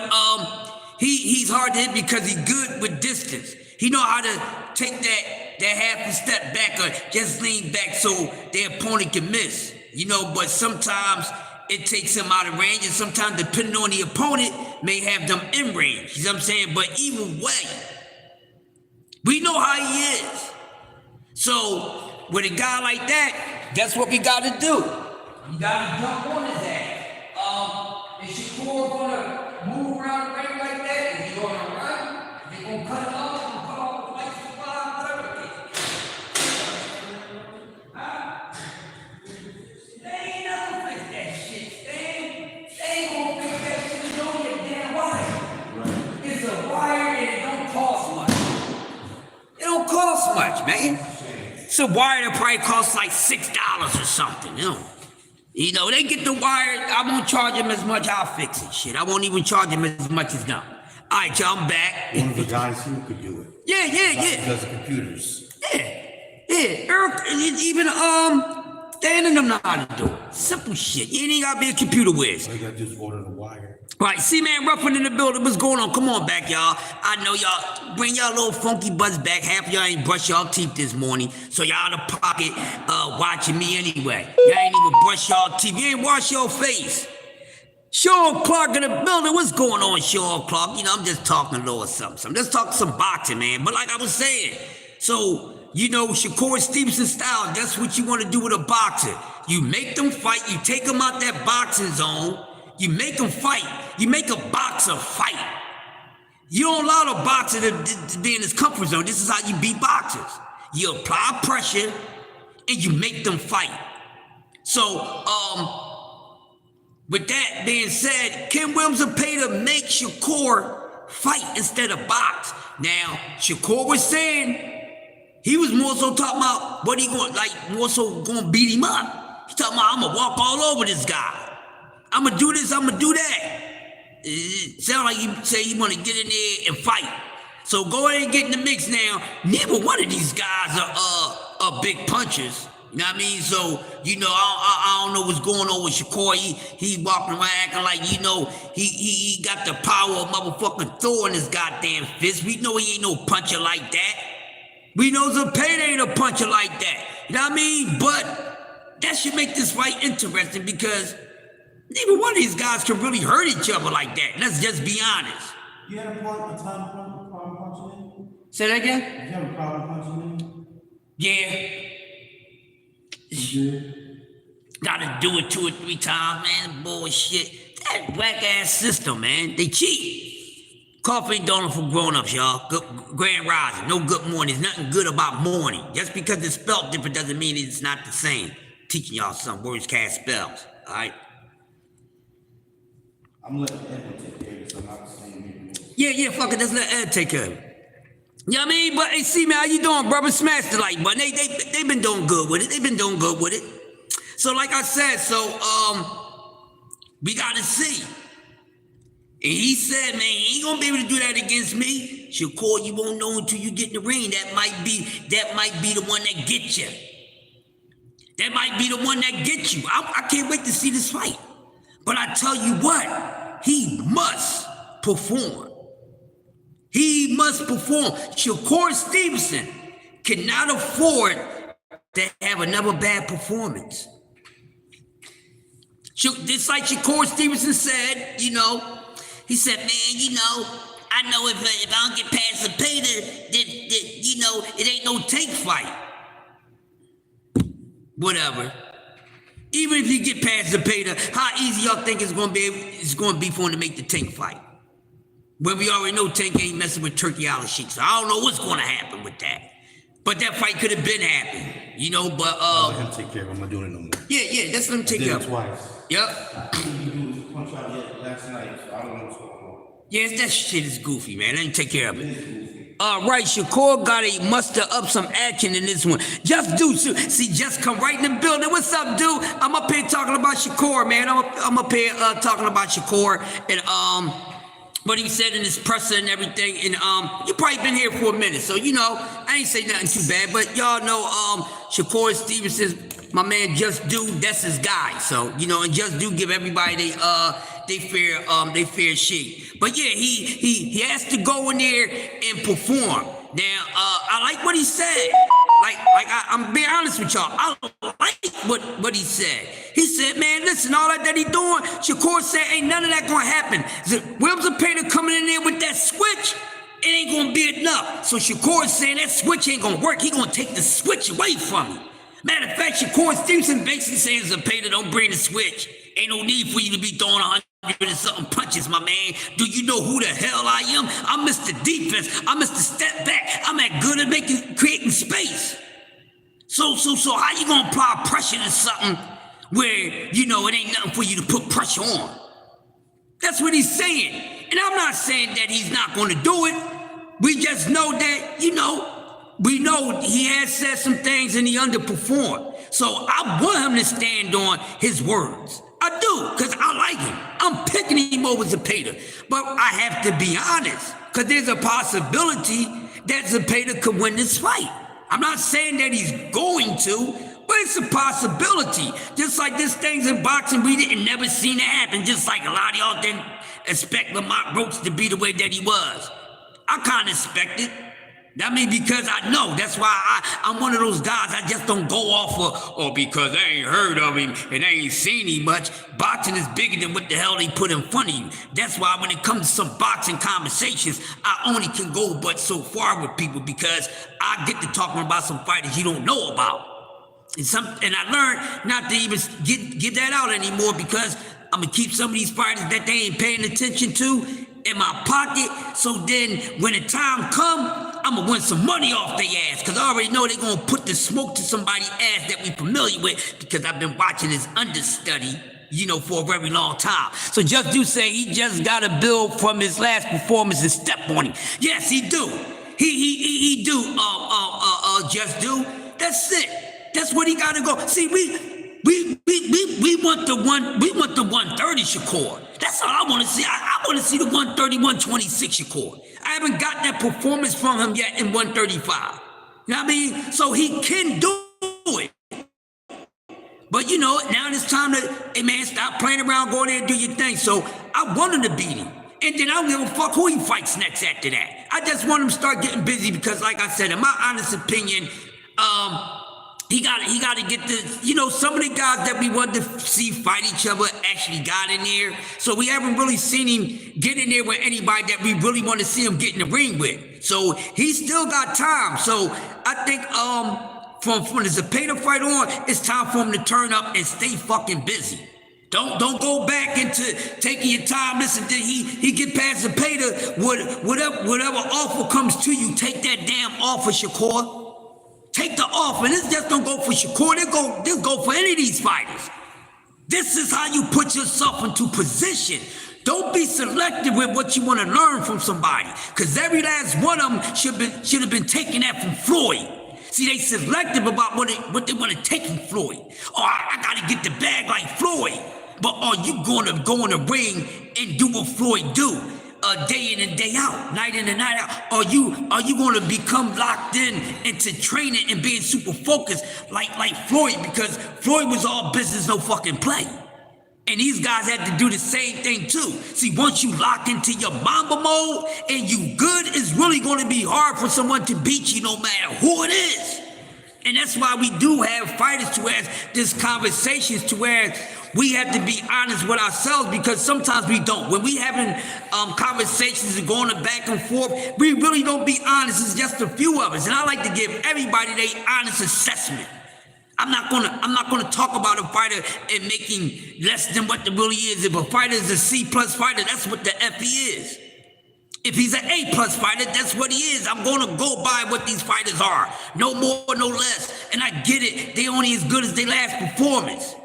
he's hard to hit because he's good with distance. He know how to take that half a step back or just lean back so their opponent can miss. You know, but sometimes it takes him out of range, and sometimes depending on the opponent may have them in range. You know what I'm saying? But either way, we know how he is. So with a guy like that, that's what we gotta do. You gotta jump on his ass. Is Shakur gonna move around the ring like that? Is he gonna run? Is he gonna cut it off and cut off the lights and fly? Whatever it is. Huh? They ain't never fix that shit. They ain't gonna fix that shit. It's only a damn wire. Right. It's a wire and it don't cost much. It don't cost much, man. It's a wire that probably costs like $6 or something, you know. You know, they get the wire, I won't charge them as much, I'll fix it. Shit, I won't even charge them as much as them. All right, y'all, I'm back. One of the guys here could do it. Yeah. Does the computers. Yeah. Even, Stan and them know how to do it. Simple shit. You ain't gotta be a computer whiz. I got just ordered a wire. Right, C-Man Ruffin in the building. What's going on? Come on back, y'all. I know y'all. Bring y'all little funky butts back. Half of y'all ain't brush y'all teeth this morning, so y'all out of pocket watching me anyway. Y'all ain't even brush y'all teeth. You ain't wash your face. Sean Clark in the building. What's going on, Sean Clark? You know, I'm just talking a little something. Let's talk some boxing, man. But like I was saying, so, you know, Shakur Stevenson style, that's what you want to do with a boxer. You make them fight. You take them out that boxing zone. You make them fight. You make a boxer fight. You don't allow the boxer to be in his comfort zone. This is how you beat boxers. You apply pressure and you make them fight. So, with that being said, Ken Williams will pay to make Shakur fight instead of box. Now, Shakur was saying he was more so talking about what he going, like more so going to beat him up. He's talking about, I'm going to walk all over this guy. I'm going to do this, I'm going to do that. It sounds like you say you want to get in there and fight. So go ahead and get in the mix now. Neither one of these guys are big punchers. You know what I mean? So, you know, I don't know what's going on with Shakur. He walking around acting like, you know, he got the power of motherfucking Thor in his goddamn fist. We know he ain't no puncher like that. We know Zepeda ain't a puncher like that. You know what I mean? But that should make this fight interesting because neither one of these guys can really hurt each other like that. Let's just be honest. You had a problem punching in? Say that again? Did you have a problem punching in? Yeah. You did? Gotta do it 2 or 3 times, man. Bullshit. That whack ass system, man. They cheat. Coffee and donut for grown-ups, y'all. Grand rising. No good morning. There's nothing good about morning. Just because it's spelled different doesn't mean it's not the same. Teaching y'all some words cast spells. All right? I'm letting Edwin take care of this. I'm not saying anything. Yeah, fuck it. Let's let Ed take care of it. You know what I mean? But hey, see, man, how you doing, brother? Smash the like button. They've been doing good with it. They've been doing good with it. So like I said, we gotta see. And he said, man, you ain't gonna be able to do that against me. Shakur, you won't know until you get in the ring. That might be the one that gets you. That might be the one that gets you. I can't wait to see this fight. But I tell you what, he must perform. He must perform. Shakur Stevenson cannot afford to have another bad performance. Just like Shakur Stevenson said, you know, he said, man, you know, I know if I don't get past the Zepeda, that you know, it ain't no tank fight. Whatever. Even if you get past the Zepeda, how easy y'all think it's gonna be for him to make the tank fight? When we already know Tank ain't messing with Turkey Island Sheik, so I don't know what's gonna happen with that. But that fight could have been happening, you know, but I'll let him take care of it. I'm not doing it no more. Yeah, that's let him take care of it. Twice. Yep. You punch out last night, so I don't know what's going on. Yeah, that shit is goofy, man. Let him take care of it. All right, Shakur got to muster up some action in this one. Just Just come right in the building. What's up, dude? I'm up here talking about Shakur, man. I'm up here talking about Shakur and what he said in his presser and everything. And you probably been here for a minute, so you know I ain't say nothing too bad. But y'all know Shakur Stevenson, my man, Just Do, that's his guy. So you know, and Just Do give everybody they fair shake. But yeah, he has to go in there and perform. Now I like what he said. I'm being honest with y'all. I like what he said. He said, man, listen, all that he doing, Shakur said, ain't none of that gonna happen. Williams Zepeda coming in there with that switch, it ain't gonna be enough. So Shakur's saying that switch ain't gonna work. He gonna take the switch away from me. Matter of fact, Shakur Stevenson basically saying, Zepeda, don't bring the switch. Ain't no need for you to be throwing 100 and something punches, my man. Do you know who the hell I am? I'm Mr. Defense. I'm Mr. Step Back. I'm that good at creating space. So how you gonna apply pressure to something where, you know, it ain't nothing for you to put pressure on? That's what he's saying. And I'm not saying that he's not gonna do it. We just know that, you know, we know he has said some things and he underperformed. So I want him to stand on his words. I do, because I like him. I'm picking him over Zepeda. But I have to be honest, because there's a possibility that Zepeda could win this fight. I'm not saying that he's going to, but it's a possibility. Just like this thing's in boxing, we didn't never seen it happen. Just like a lot of y'all didn't expect Lamont Roach to be the way that he was. I kind of expected. I mean, because I know. That's why I'm one of those guys. I just don't go off of, because I ain't heard of him and I ain't seen him much. Boxing is bigger than what the hell they put in front of you. That's why when it comes to some boxing conversations, I only can go but so far with people because I get to talking about some fighters you don't know about. And I learned not to even get that out anymore because I'm going to keep some of these fighters that they ain't paying attention to in my pocket. So then when the time come, I'm going to win some money off their ass because I already know they're going to put the smoke to somebody's ass that we familiar with because I've been watching his understudy, for a very long time. So Just Do say he just got a bill from his last performance and step on him. Yes, he do. He do, Just Do. That's it. That's what he got to go. See, we want the 130 Shakur. That's all I want to see. I want to see the 130, 126 Shakur. I haven't got that performance from him yet in 135. You know what I mean? So he can do it. But now it's time to, hey man, stop playing around, go there and do your thing. So I want him to beat him. And then I don't give a fuck who he fights next after that. I just want him to start getting busy because like I said, in my honest opinion, he got to get this, some of the guys that we wanted to see fight each other actually got in there. So we haven't really seen him get in there with anybody that we really want to see him get in the ring with. So he still got time. So I think from the Zepeda fight on, it's time for him to turn up and stay fucking busy. Don't go back into taking your time. Listen, then he get past Zepeda, whatever offer comes to you, take that damn offer, Shakur. Take the offer, and this just don't go for Shakur, this go for any of these fighters. This is how you put yourself into position. Don't be selective with what you want to learn from somebody, because every last one of them should have been taking that from Floyd. See, they selective about what they want to take from Floyd. Oh, I got to get the bag like Floyd. But are you going to go in the ring and do what Floyd do? Day in and day out, night in and night out? Are you going to become locked into training and being super focused like Floyd? Because Floyd was all business, no fucking play. And these guys had to do the same thing too. See, once you lock into your Mamba mode and you good, it's really going to be hard for someone to beat you no matter who it is. And that's why we do have fighters to where this conversations to where we have to be honest with ourselves, because sometimes we don't. When we having conversations and going back and forth, we really don't be honest. It's just a few of us. And I like to give everybody their honest assessment. I'm not gonna talk about a fighter and making less than what it really is. If a fighter is a C+ fighter, that's what the F he is. If he's an A+ fighter, that's what he is. I'm gonna go by what these fighters are. No more, no less. And I get it. They only as good as their last performance.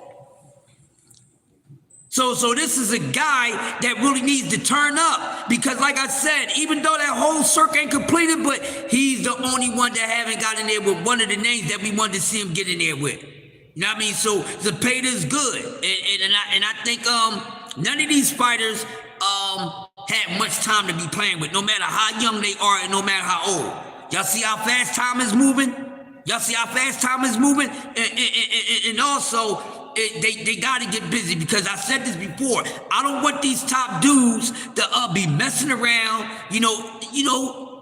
So this is a guy that really needs to turn up, because like I said, even though that whole circuit ain't completed, but he's the only one that haven't got in there with one of the names that we wanted to see him get in there with. You know what I mean? So Zepeda is good, and I think none of these fighters had much time to be playing with, no matter how young they are and no matter how old. Y'all see how fast time is moving? Y'all see how fast time is moving? And also, they got to get busy, because I said this before. I don't want these top dudes to be messing around,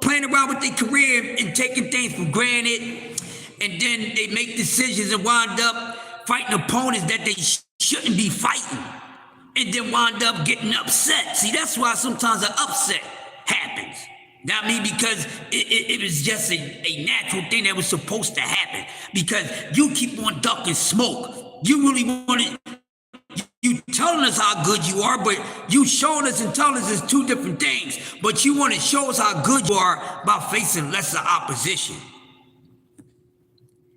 playing around with their career and taking things for granted, and then they make decisions and wind up fighting opponents that they shouldn't be fighting, and then wind up getting upset. See, that's why sometimes an upset happens. Not me, because it was just a natural thing that was supposed to happen, because you keep on ducking smoke. You really want it. You telling us how good you are, but you showing us and telling us it's two different things. But you want to show us how good you are by facing lesser opposition.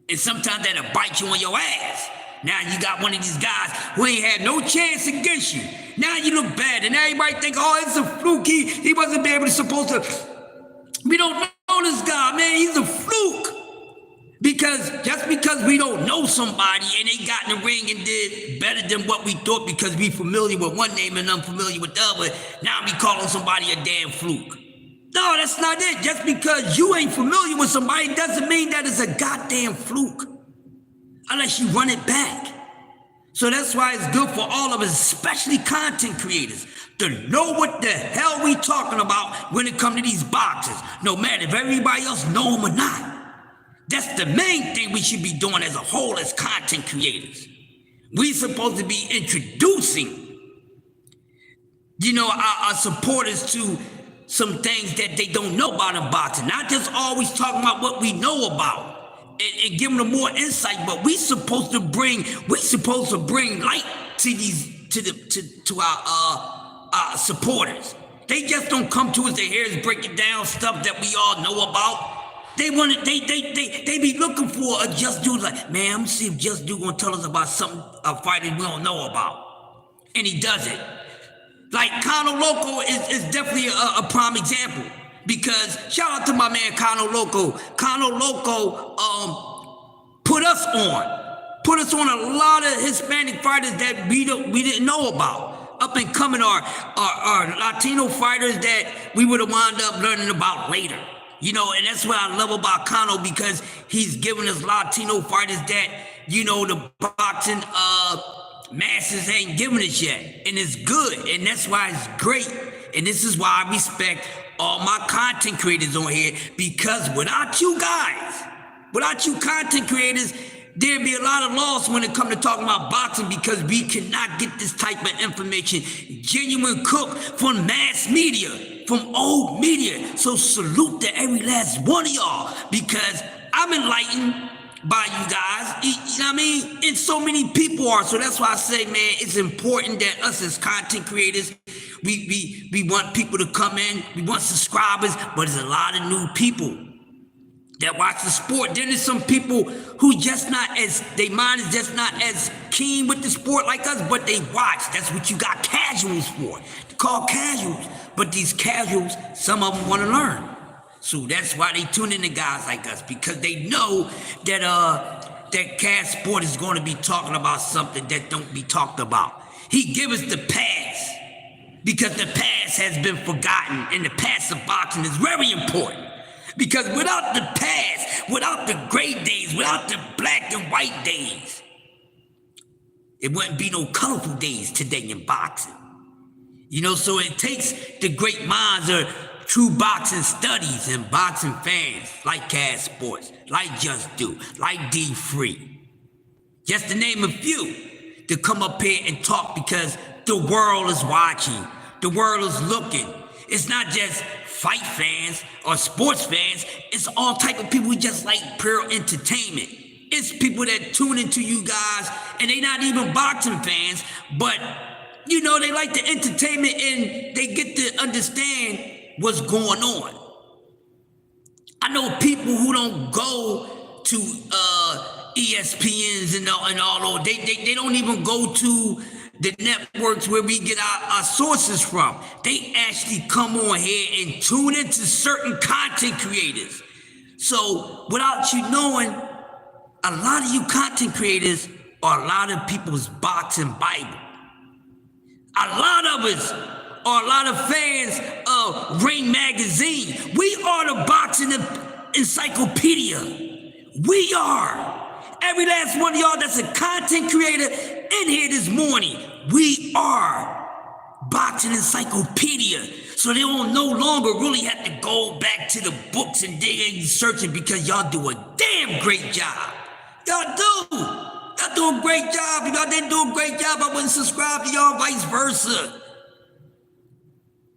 And sometimes that'll bite you on your ass. Now you got one of these guys who ain't had no chance against you. Now you look bad, and everybody think, oh, it's a fluke. He wasn't supposed to. We don't know this guy, man. He's a fluke. Just because we don't know somebody and they got in the ring and did better than what we thought because we familiar with one name and unfamiliar with the other, now we calling somebody a damn fluke. No, that's not it. Just because you ain't familiar with somebody doesn't mean that it's a goddamn fluke. unless you run it back. So that's why it's good for all of us, especially content creators, to know what the hell we talking about when it comes to these boxes, no matter if everybody else know them or not. That's the main thing we should be doing as a whole as content creators. We supposed to be introducing, our supporters to some things that they don't know about in boxing, not just always talking about what we know about. And giving them more insight, but we supposed to bring light to our supporters. They just don't come to us to hear us breaking down stuff that we all know about. They be looking for a Just Dude like, man, I'm gonna see if Just Dude gonna tell us about something, a fighter we don't know about, and he does it. Like Kano Loco is definitely a prime example. Because shout out to my man Kano Loco. Kano Loco put us on a lot of Hispanic fighters that we didn't know about. Up and coming our Latino fighters that we would have wound up learning about later. And that's what I love about Kano, because he's giving us Latino fighters that, the boxing masses ain't giving us yet. And it's good. And that's why it's great. And this is why I respect all my content creators on here, because without you content creators, there'd be a lot of loss when it comes to talking about boxing, because we cannot get this type of information genuine cooked from mass media, from old media. So salute to every last one of y'all, because I'm enlightened by you guys, you know what I mean? And so many people are. So that's why I say, man, it's important that us as content creators, we want people to come in, we want subscribers, but there's a lot of new people that watch the sport. Then there's some people who their mind is just not as keen with the sport like us, but they watch. That's what you got casuals for. They're called casuals. But these casuals, some of them want to learn. So that's why they tune in to guys like us, because they know that Cash Sport is going to be talking about something that don't be talked about. He give us the past, because the past has been forgotten, and the past of boxing is very important. Because without the past, without the gray days, without the black and white days, it wouldn't be no colorful days today in boxing. So it takes the great minds of true boxing studies and boxing fans like Cash Sports, like Just Do, like D Free, just to name a few, to come up here and talk, because the world is watching, the world is looking. It's not just fight fans or sports fans, it's all type of people who just like pure entertainment. It's people that tune into you guys, and they not even boxing fans, but they like the entertainment, and they get to understand what's going on. I know people who don't go to ESPNs and all those. They don't even go to the networks where we get our sources from. They actually come on here and tune into certain content creators. So without you knowing, a lot of you content creators are a lot of people's boxing Bible. A lot of us are a lot of fans of Ring Magazine. We are the boxing encyclopedia. We are. Every last one of y'all that's a content creator in here this morning, we are boxing encyclopedia. So they don't no longer really have to go back to the books and dig and searching, because y'all do a damn great job. Y'all do. Y'all do a great job. If y'all didn't do a great job, I wouldn't subscribe to y'all, vice versa.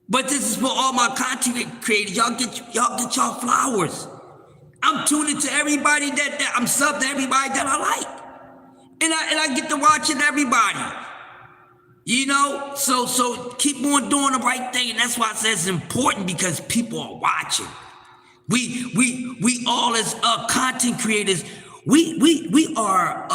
But this is for all my content creators. Y'all get y'all flowers. I'm tuning to everybody that I'm subbed to everybody that I like. And I get to watching everybody. So keep on doing the right thing. And that's why I say it's important, because people are watching. We all as content creators, we are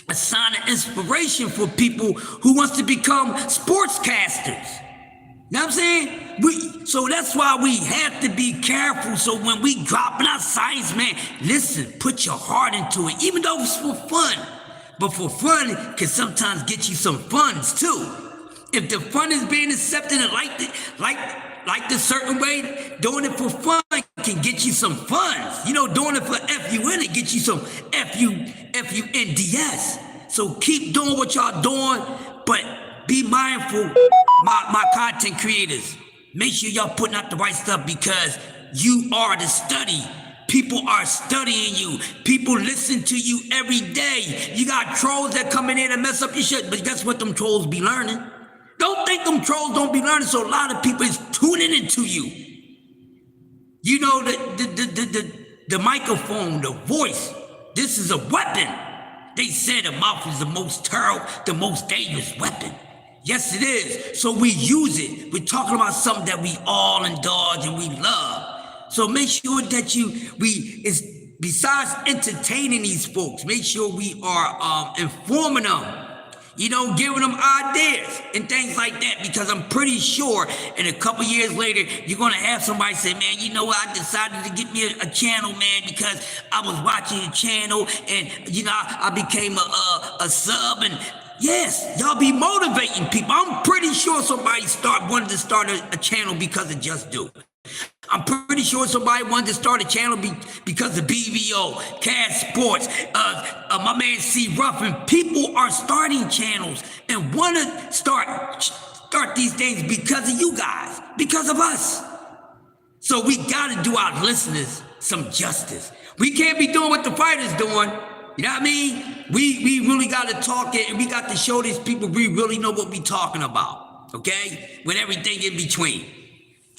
a sign of inspiration for people who wants to become sportscasters. You know what I'm saying? So that's why we have to be careful. So when we dropping our science, man, listen, put your heart into it, even though it's for fun. But for fun can sometimes get you some funds too. If the fun is being accepted and liked a certain way, doing it for fun can get you some funds. You know, doing it for FUN and get you some FUNDS. So keep doing what y'all doing, but be mindful, my content creators. Make sure y'all putting out the right stuff because you are the study. People are studying you. People listen to you every day. You got trolls that come in here to mess up your shit, but guess what them trolls be learning? Don't think them trolls don't be learning, so a lot of people is tuning into you. You know, the microphone, the voice, this is a weapon. They say the mouth is the most terrible, the most dangerous weapon. Yes, it is. So we use it. We're talking about something that we all indulge and we love. So make sure that besides entertaining these folks, make sure we are informing them, you know, giving them ideas and things like that, because I'm pretty sure in a couple years later, you're going to have somebody say, man, you know what, I decided to get me a channel, man, because I was watching your channel and, you know, I became a sub. And yes, y'all be motivating people. I'm pretty sure somebody wanted to start a channel because of Just Do. I'm pretty sure somebody wanted to start a channel because of BVO, Cash Sports, my man C. Ruffin. People are starting channels and want to start these things because of you guys, because of us. So we got to do our listeners some justice. We can't be doing what the fighters doing. You know what I mean? We really got to talk it, and we got to show these people we really know what we talking about, okay? With everything in between.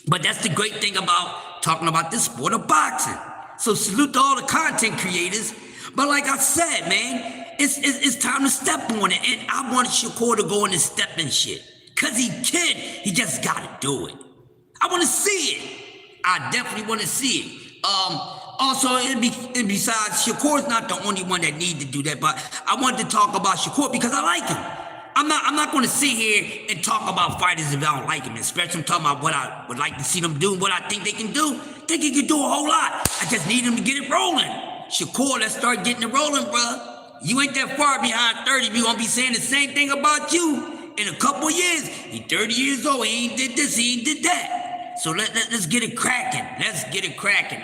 But that's the great thing about talking about the sport of boxing. So salute to all the content creators. But like I said, man, it's time to step on it. And I want Shakur to go in and step in shit. Because he can. He just got to do it. I want to see it. I definitely want to see it. Also, and besides, Shakur's not the only one that need to do that. But I wanted to talk about Shakur because I like him. I'm not going to sit here and talk about fighters if I don't like them, especially I'm talking about what I would like to see them do, what I think they can do. I think he can do a whole lot. I just need him to get it rolling. Shakur, let's start getting it rolling, bro. You ain't that far behind 30. We gonna be saying the same thing about you in a couple years. He 30 years old. He ain't did this. He ain't did that. So let's get it cracking. Let's get it cracking.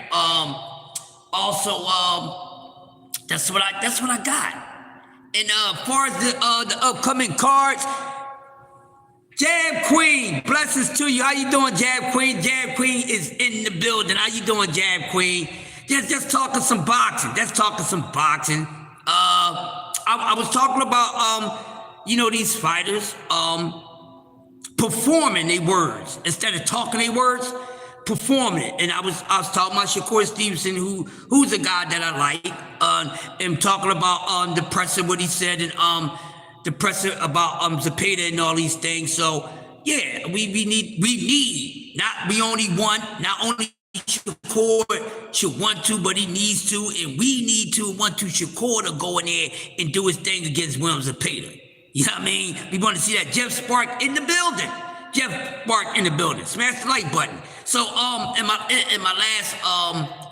Also, that's what I got. And as far as the upcoming cards, Jab Queen, blessings to you. How you doing, Jab Queen? Jab Queen is in the building. How you doing, Jab Queen? Just talking some boxing. Let's talking some boxing. I was talking about you know, these fighters performing their words instead of talking their words. Performing it, and I was talking about Shakur Stevenson, who's a guy that I like, and talking about the presser, what he said, and the presser about Zepeda and all these things. So yeah, we need not only Shakur should want to, but he needs to, and we need to want to Shakur to go in there and do his thing against Williams Zepeda. You know what I mean? We want to see that Jeff Spark in the building. Jeff Spark in the building. Smash the like button. So in my last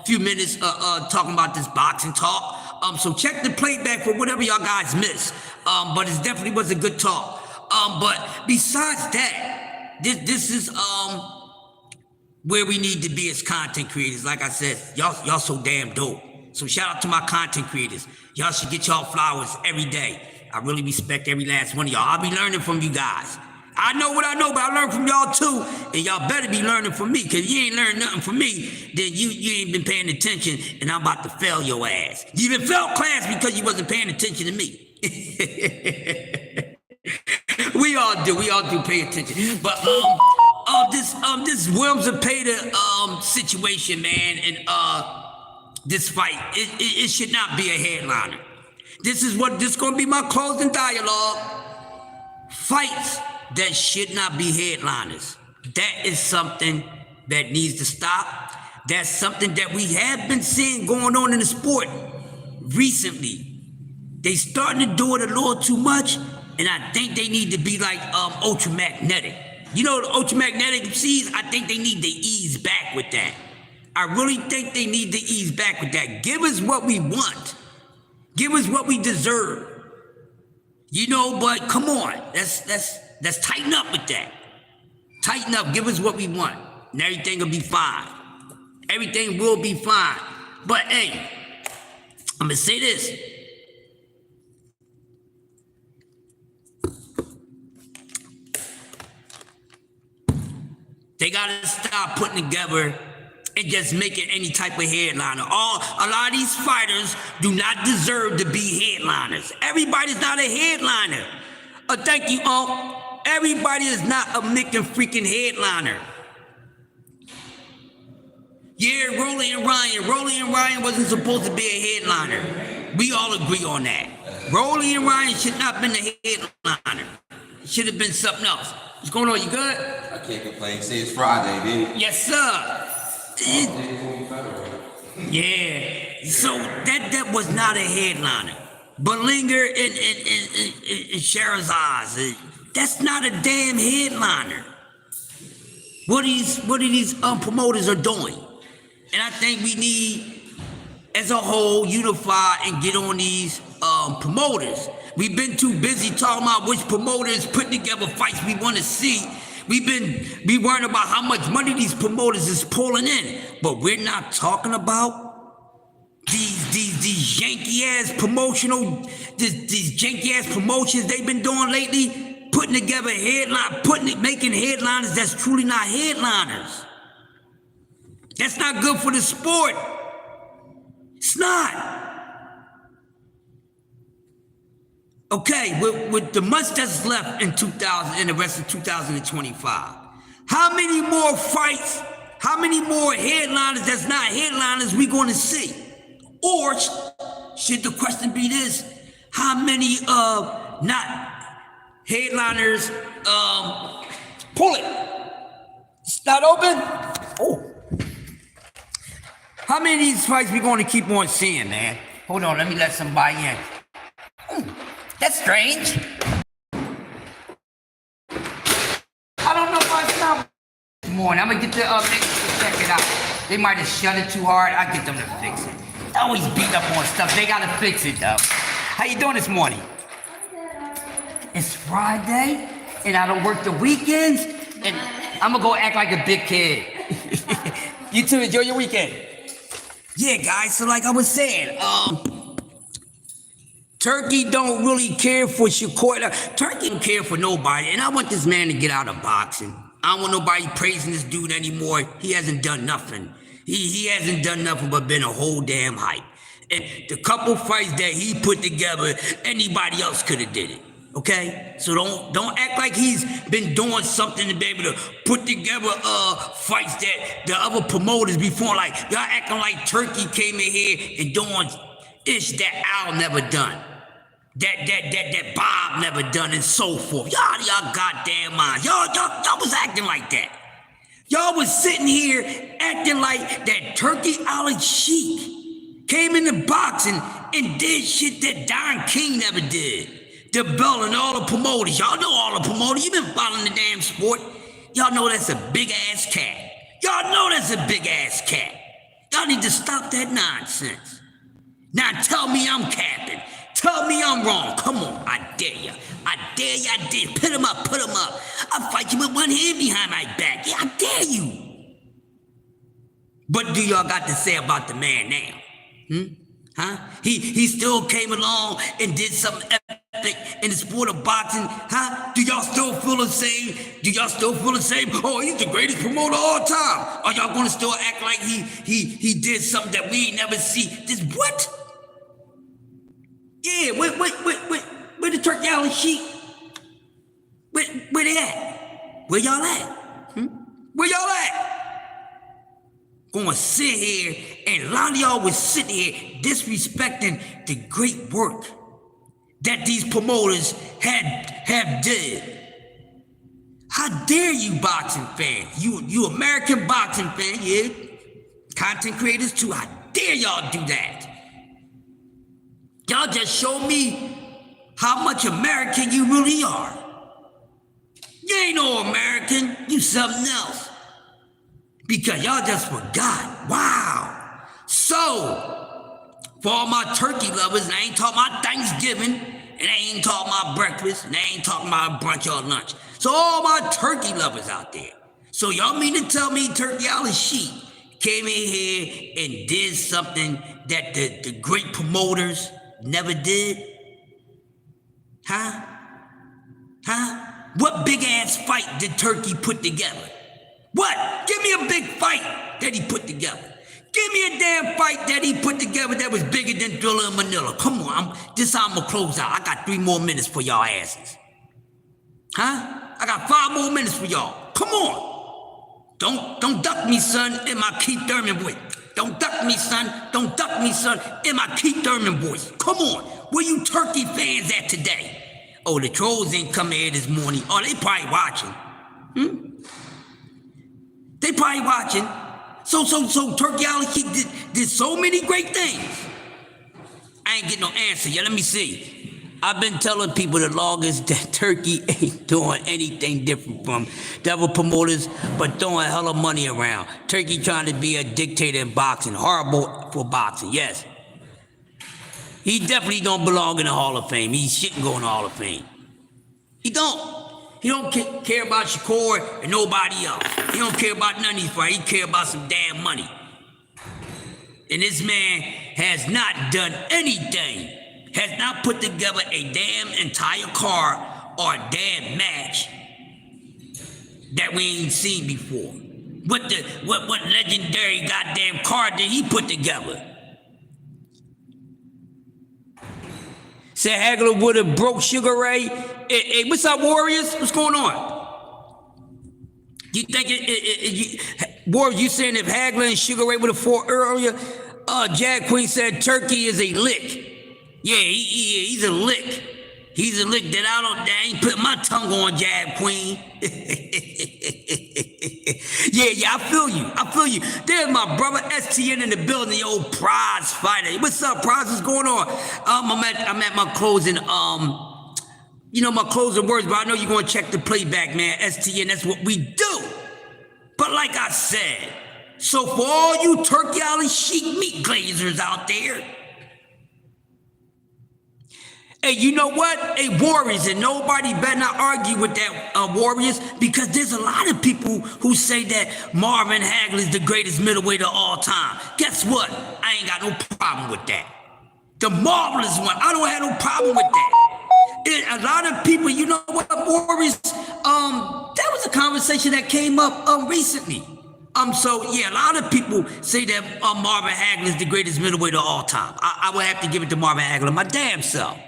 few minutes talking about this boxing talk. So check the playback for whatever y'all guys missed. But it definitely was a good talk. But besides that, this is where we need to be as content creators. Like I said, y'all so damn dope. So shout out to my content creators. Y'all should get y'all flowers every day. I really respect every last one of y'all. I'll be learning from you guys. I know what I know, but I learn from y'all too, and y'all better be learning from me, because you ain't learned nothing from me, then you ain't been paying attention, and I'm about to fail your ass. You even failed class because you wasn't paying attention to me. We all do pay attention. But this Williams Zepeda situation, man, and this fight, it should not be a headliner. This is gonna be my closing dialogue. Fights that should not be headliners. That is something that needs to stop. That's something that we have been seeing going on in the sport recently. They starting to do it a little too much, and I think they need to be like ultramagnetic. You know, the ultramagnetic MCs, I think they need to ease back with that. I really think they need to ease back with that. Give us what we want. Give us what we deserve. You know, but come on, let's tighten up with that. Tighten up, give us what we want, and everything will be fine. Everything will be fine. But hey, I'm gonna say this. They gotta stop putting together and just making any type of headliner. A lot of these fighters do not deserve to be headliners. Everybody's not a headliner. Thank you, everybody is not a freaking headliner. Yeah, Rolly and Ryan wasn't supposed to be a headliner. We all agree on that. Rolly and Ryan should not have been a headliner. It should have been something else. What's going on? You good? I can't complain. See, it's Friday, baby. Yes, sir. Yeah. So that was not a headliner. Bellinger and Sherazade, that's not a damn headliner. What are these promoters are doing? And I think we need, as a whole, unify and get on these promoters. We've been too busy talking about which promoters put together fights we want to see. We worrying about how much money these promoters is pulling in, but we're not talking about these janky ass these janky ass promotions they've been doing lately, putting together making headliners that's truly not headliners. That's not good for the sport. It's not. Okay, with the months that's left in the rest of 2025, how many more fights, how many more headliners that's not headliners we going to see? Or should the question be this: how many not headliners? Pull it. It's not open. Oh. How many of these fights we going to keep on seeing, man? Hold on, let me let somebody in. That's strange. I don't know why it's not this morning. I'm gonna get the niggas to check it out. They might have shut it too hard. I get them to fix it. They always beat up on stuff. They gotta fix it though. How you doing this morning? It's Friday, and I don't work the weekends, and I'm gonna go act like a big kid. You too. Enjoy your weekend. Yeah, guys. So like I was saying, Turkey don't really care for Shakur. Turkey don't care for nobody, and I want this man to get out of boxing. I don't want nobody praising this dude anymore. He hasn't done nothing. He hasn't done nothing but been a whole damn hype. And the couple fights that he put together, anybody else could have did it. Okay? So don't act like he's been doing something to be able to put together fights that the other promoters before. Like y'all acting like Turkey came in here and doing ish that Al never done. That Bob never done, and so forth. Y'all goddamn mind. Y'all was acting like that. Y'all was sitting here acting like that Turkey Alex Sheik came in the boxing and did shit that Don King never did. The Bell and all the promoters. Y'all know all the promoters. You been following the damn sport. Y'all know that's a big ass cat. Y'all know that's a big ass cat. Y'all need to stop that nonsense. Now tell me I'm capping. Tell me I'm wrong. Come on, I dare you. I dare you, I dare you. Put him up, put him up. I'll fight you with one hand behind my back. Yeah, I dare you. What do y'all got to say about the man now? Huh? He still came along and did something epic in the sport of boxing. Huh? Do y'all still feel the same? Do y'all still feel the same? Oh, he's the greatest promoter of all time. Are y'all gonna still act like he did something that we ain't never see? This what? Yeah, where the Turkey Alex Sheik? Where they at? Where y'all at? Where y'all at? Gonna sit here, and a lot of y'all was sitting here disrespecting the great work that these promoters have did. How dare you, boxing fans? You American boxing fans, yeah, content creators too. How dare y'all do that? Y'all just show me how much American you really are. You ain't no American, you something else. Because y'all just forgot. Wow. So, for all my turkey lovers, and I ain't talking about Thanksgiving, and I ain't talking about breakfast, and I ain't talking about brunch or lunch. So all my turkey lovers out there. So y'all mean to tell me Turkey Alex Sheik came in here and did something that the great promoters never did? Huh? Huh? What big ass fight did Turkey put together? What? Give me a big fight that he put together. Give me a damn fight that he put together that was bigger than Thriller in Manila. Come on, this is how I'm gonna close out. I got 3 more minutes for y'all asses. Huh? I got 5 more minutes for y'all. Come on. Don't duck me, son, in my Keith Thurman voice. Don't duck me, son. Don't duck me, son, in my Keith Thurman voice. Come on. Where you Turkey fans at today? Oh, the trolls ain't coming here this morning. Oh, they probably watching. They probably watching. So Turkey Ali did so many great things. I ain't get no answer yet. Let me see. I've been telling people the longest that Turkey ain't doing anything different from the other promoters, but throwing hella money around. Turkey trying to be a dictator in boxing. Horrible for boxing, yes. He definitely don't belong in the Hall of Fame. He shouldn't go in the Hall of Fame. He don't. He don't care about Shakur and nobody else. He don't care about none of these fights. He care about some damn money. And this man has not done anything. Has not put together a damn entire card or a damn match that we ain't seen before. What legendary goddamn card did he put together? Said Hagler would have broke Sugar Ray. Hey, what's up, Warriors? What's going on? You think Warriors, you saying if Hagler and Sugar Ray would have fought earlier? Jag Queen said Turkey is a lick. Yeah, he's a lick. He's a lick that I ain't put my tongue on, Jag Queen. Yeah, I feel you. There's my brother STN in the building, the old prize fighter. What's up, prize? What's going on? I'm at my closing, my closing words, but I know you're gonna check the playback, man. STN, that's what we do. But like I said, so for all you Turkey Ali Sheik meat glazers out there, hey, you know what? Hey, Warriors, and nobody better not argue with that, Warriors, because there's a lot of people who say that Marvin Hagler is the greatest middleweight of all time. Guess what? I ain't got no problem with that. The marvelous one, I don't have no problem with that. A lot of people, you know what, Warriors, that was a conversation that came up recently. So yeah, a lot of people say that Marvin Hagler is the greatest middleweight of all time. I would have to give it to Marvin Hagler my damn self.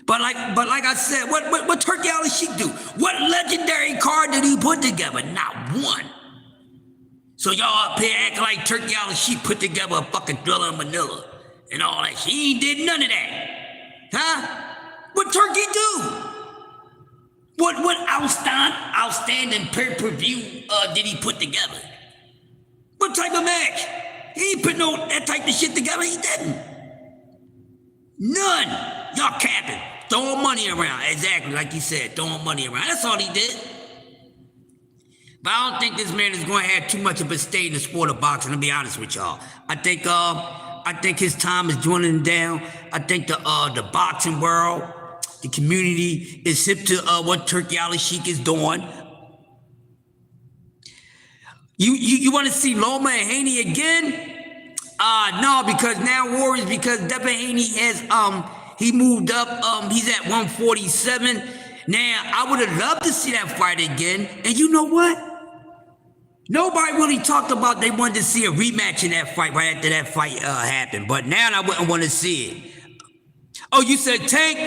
But like I said, what Turkey Ali Sheik do? What legendary card did he put together? Not one. So y'all up here acting like Turkey Ali Sheik put together a fucking Thriller in Manila and all that. He ain't did none of that. Huh? What Turkey do? What outstanding pay-per-view did he put together? What type of match? He ain't put that type of shit together. He didn't. None. Y'all capping. Throwing money around. Exactly, like you said, throwing money around. That's all he did. But I don't think this man is going to have too much of a stay in the sport of boxing, to be honest with y'all. I think his time is dwindling down. I think the boxing world, the community is hip to what Turkey Ali Sheik is doing. You want to see Loma and Haney again? No, because now Warriors, because Devin Haney has he moved up. He's at 147. Now I would have loved to see that fight again. And you know what? Nobody really talked about they wanted to see a rematch in that fight right after that fight happened. But now I wouldn't want to see it. Oh, you said Tank?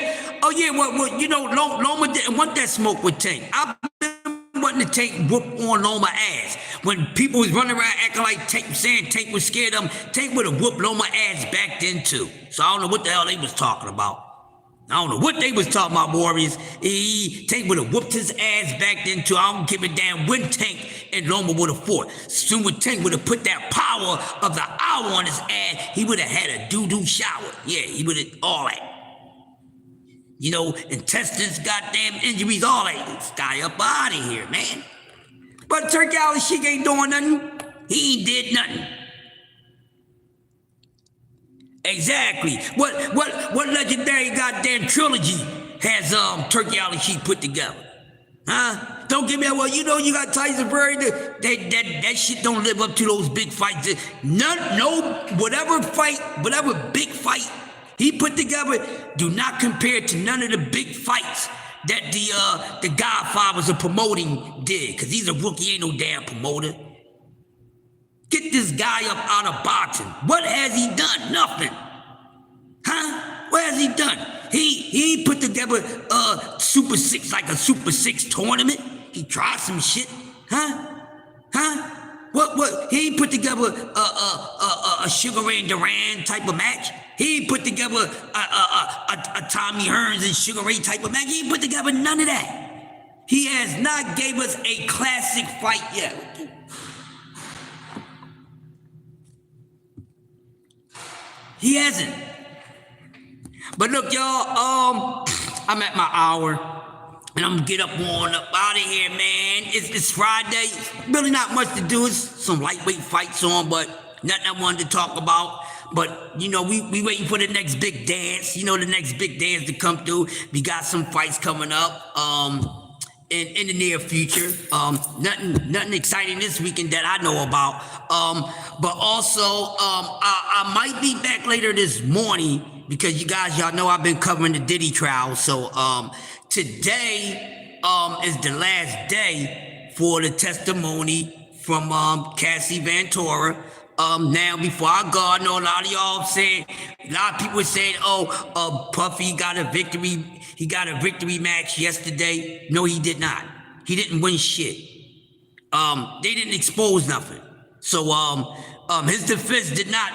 Oh yeah, well you know, Loma didn't want that smoke with Tank. I've been wanting to Tank whoop on Loma ass. When people was running around acting like Tank, saying Tank was scared of him, Tank would have whooped Loma ass back then too. So I don't know what the hell they was talking about. I don't know what they was talking about, Warriors. Tank would have whooped his ass back then too. I don't give a damn when Tank and Loma would have fought. Soon when Tank would have put that power of the hour on his ass, he would have had a doo-doo shower. Yeah, he would have, all that. You know, intestines, goddamn injuries, all that. This guy up out of here, man. But Turkey Ali Sheik ain't doing nothing. He ain't did nothing. Exactly. What legendary goddamn trilogy has Turkey Ali Sheik put together? Huh? Don't get me wrong. Well, you know you got Tyson Fury. That shit don't live up to those big fights. Whatever big fight he put together, do not compare to none of the big fights that the Godfathers of promoting did. Cause he's a rookie, ain't no damn promoter. Get this guy up out of boxing. What has he done? Nothing. Huh? What has he done? He put together Super 6 like a Super 6 tournament. He tried some shit. Huh? What? He put together a Sugar Ray and Duran type of match. He put together a Tommy Hearns and Sugar Ray type of match. He put together none of that. He has not gave us a classic fight yet. He hasn't. But look, y'all, I'm at my hour, and I'm gonna get up out of here, man. It's Friday. Really not much to do. It's some lightweight fights on, but nothing I wanted to talk about. But, you know, we waiting for the next big dance. You know, the next big dance to come through. We got some fights coming up in the near future. Nothing exciting this weekend that I know about. But also, I might be back later this morning because y'all know I've been covering the Diddy trial. So today is the last day for the testimony from Cassie Ventura. Now, before I go, I know a lot of y'all saying, a lot of people saying, Puffy got a victory. He got a victory match yesterday. No, he did not. He didn't win shit. They didn't expose nothing. So, his defense did not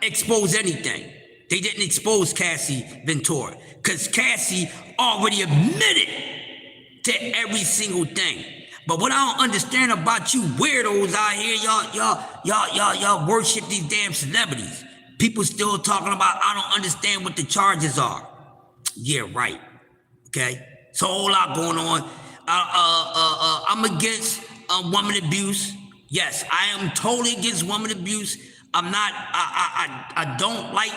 expose anything. They didn't expose Cassie Ventura because Cassie already admitted to every single thing. But what I don't understand about you weirdos out here, y'all worship these damn celebrities. People still talking about, I don't understand what the charges are. Yeah, right. Okay? So a whole lot going on. I'm against woman abuse. Yes, I am totally against woman abuse. I'm not, I don't like,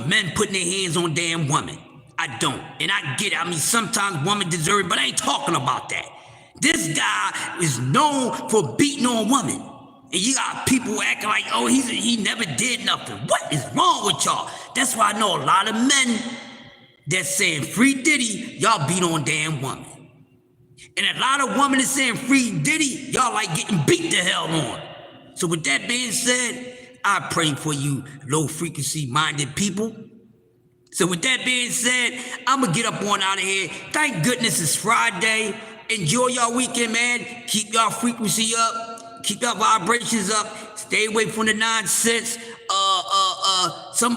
men putting their hands on damn women. I don't. And I get it. I mean, sometimes women deserve it, but I ain't talking about that. This guy is known for beating on women. And you got people acting like, he never did nothing. What is wrong with y'all? That's why I know a lot of men that's saying free Diddy, y'all beat on damn women. And a lot of women that's saying free Diddy, y'all like getting beat the hell on. So with that being said, I pray for you low frequency minded people. So with that being said, I'm gonna get up on out of here. Thank goodness it's Friday. Enjoy y'all weekend, man. Keep y'all frequency up. Keep y'all vibrations up. Stay away from the nonsense.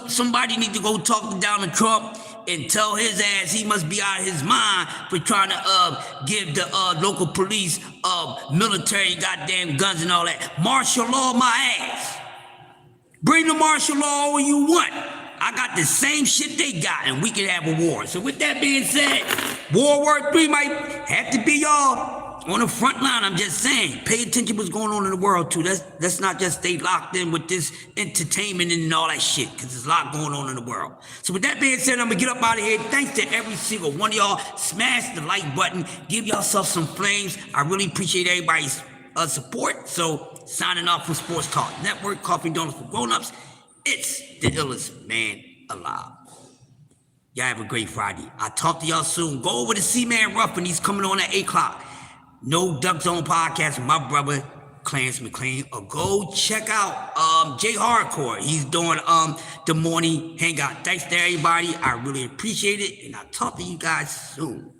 Somebody need to go talk to Donald Trump and tell his ass he must be out of his mind for trying to give the local police military goddamn guns and all that. Martial law my ass. Bring the martial law when you want. I got the same shit they got, and we can have a war. So with that being said, World War III might have to be y'all on the front line. I'm just saying, pay attention to what's going on in the world too. Let's not just stay locked in with this entertainment and all that shit, because there's a lot going on in the world. So with that being said, I'm gonna get up out of here. Thanks to every single one of y'all. Smash the like button. Give yourself some flames. I really appreciate everybody's support. So signing off from Sports Talk Network, Coffee Donuts for Grown-Ups. It's the illest man alive. Y'all have a great Friday. I'll talk to y'all soon. Go over to C-Man Ruffin. He's coming on at 8 o'clock. No Duck Zone podcast with my brother, Clarence McLean. Or go check out Jay Hardcore. He's doing the morning hangout. Thanks to everybody. I really appreciate it. And I'll talk to you guys soon.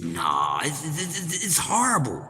Nah, it's horrible.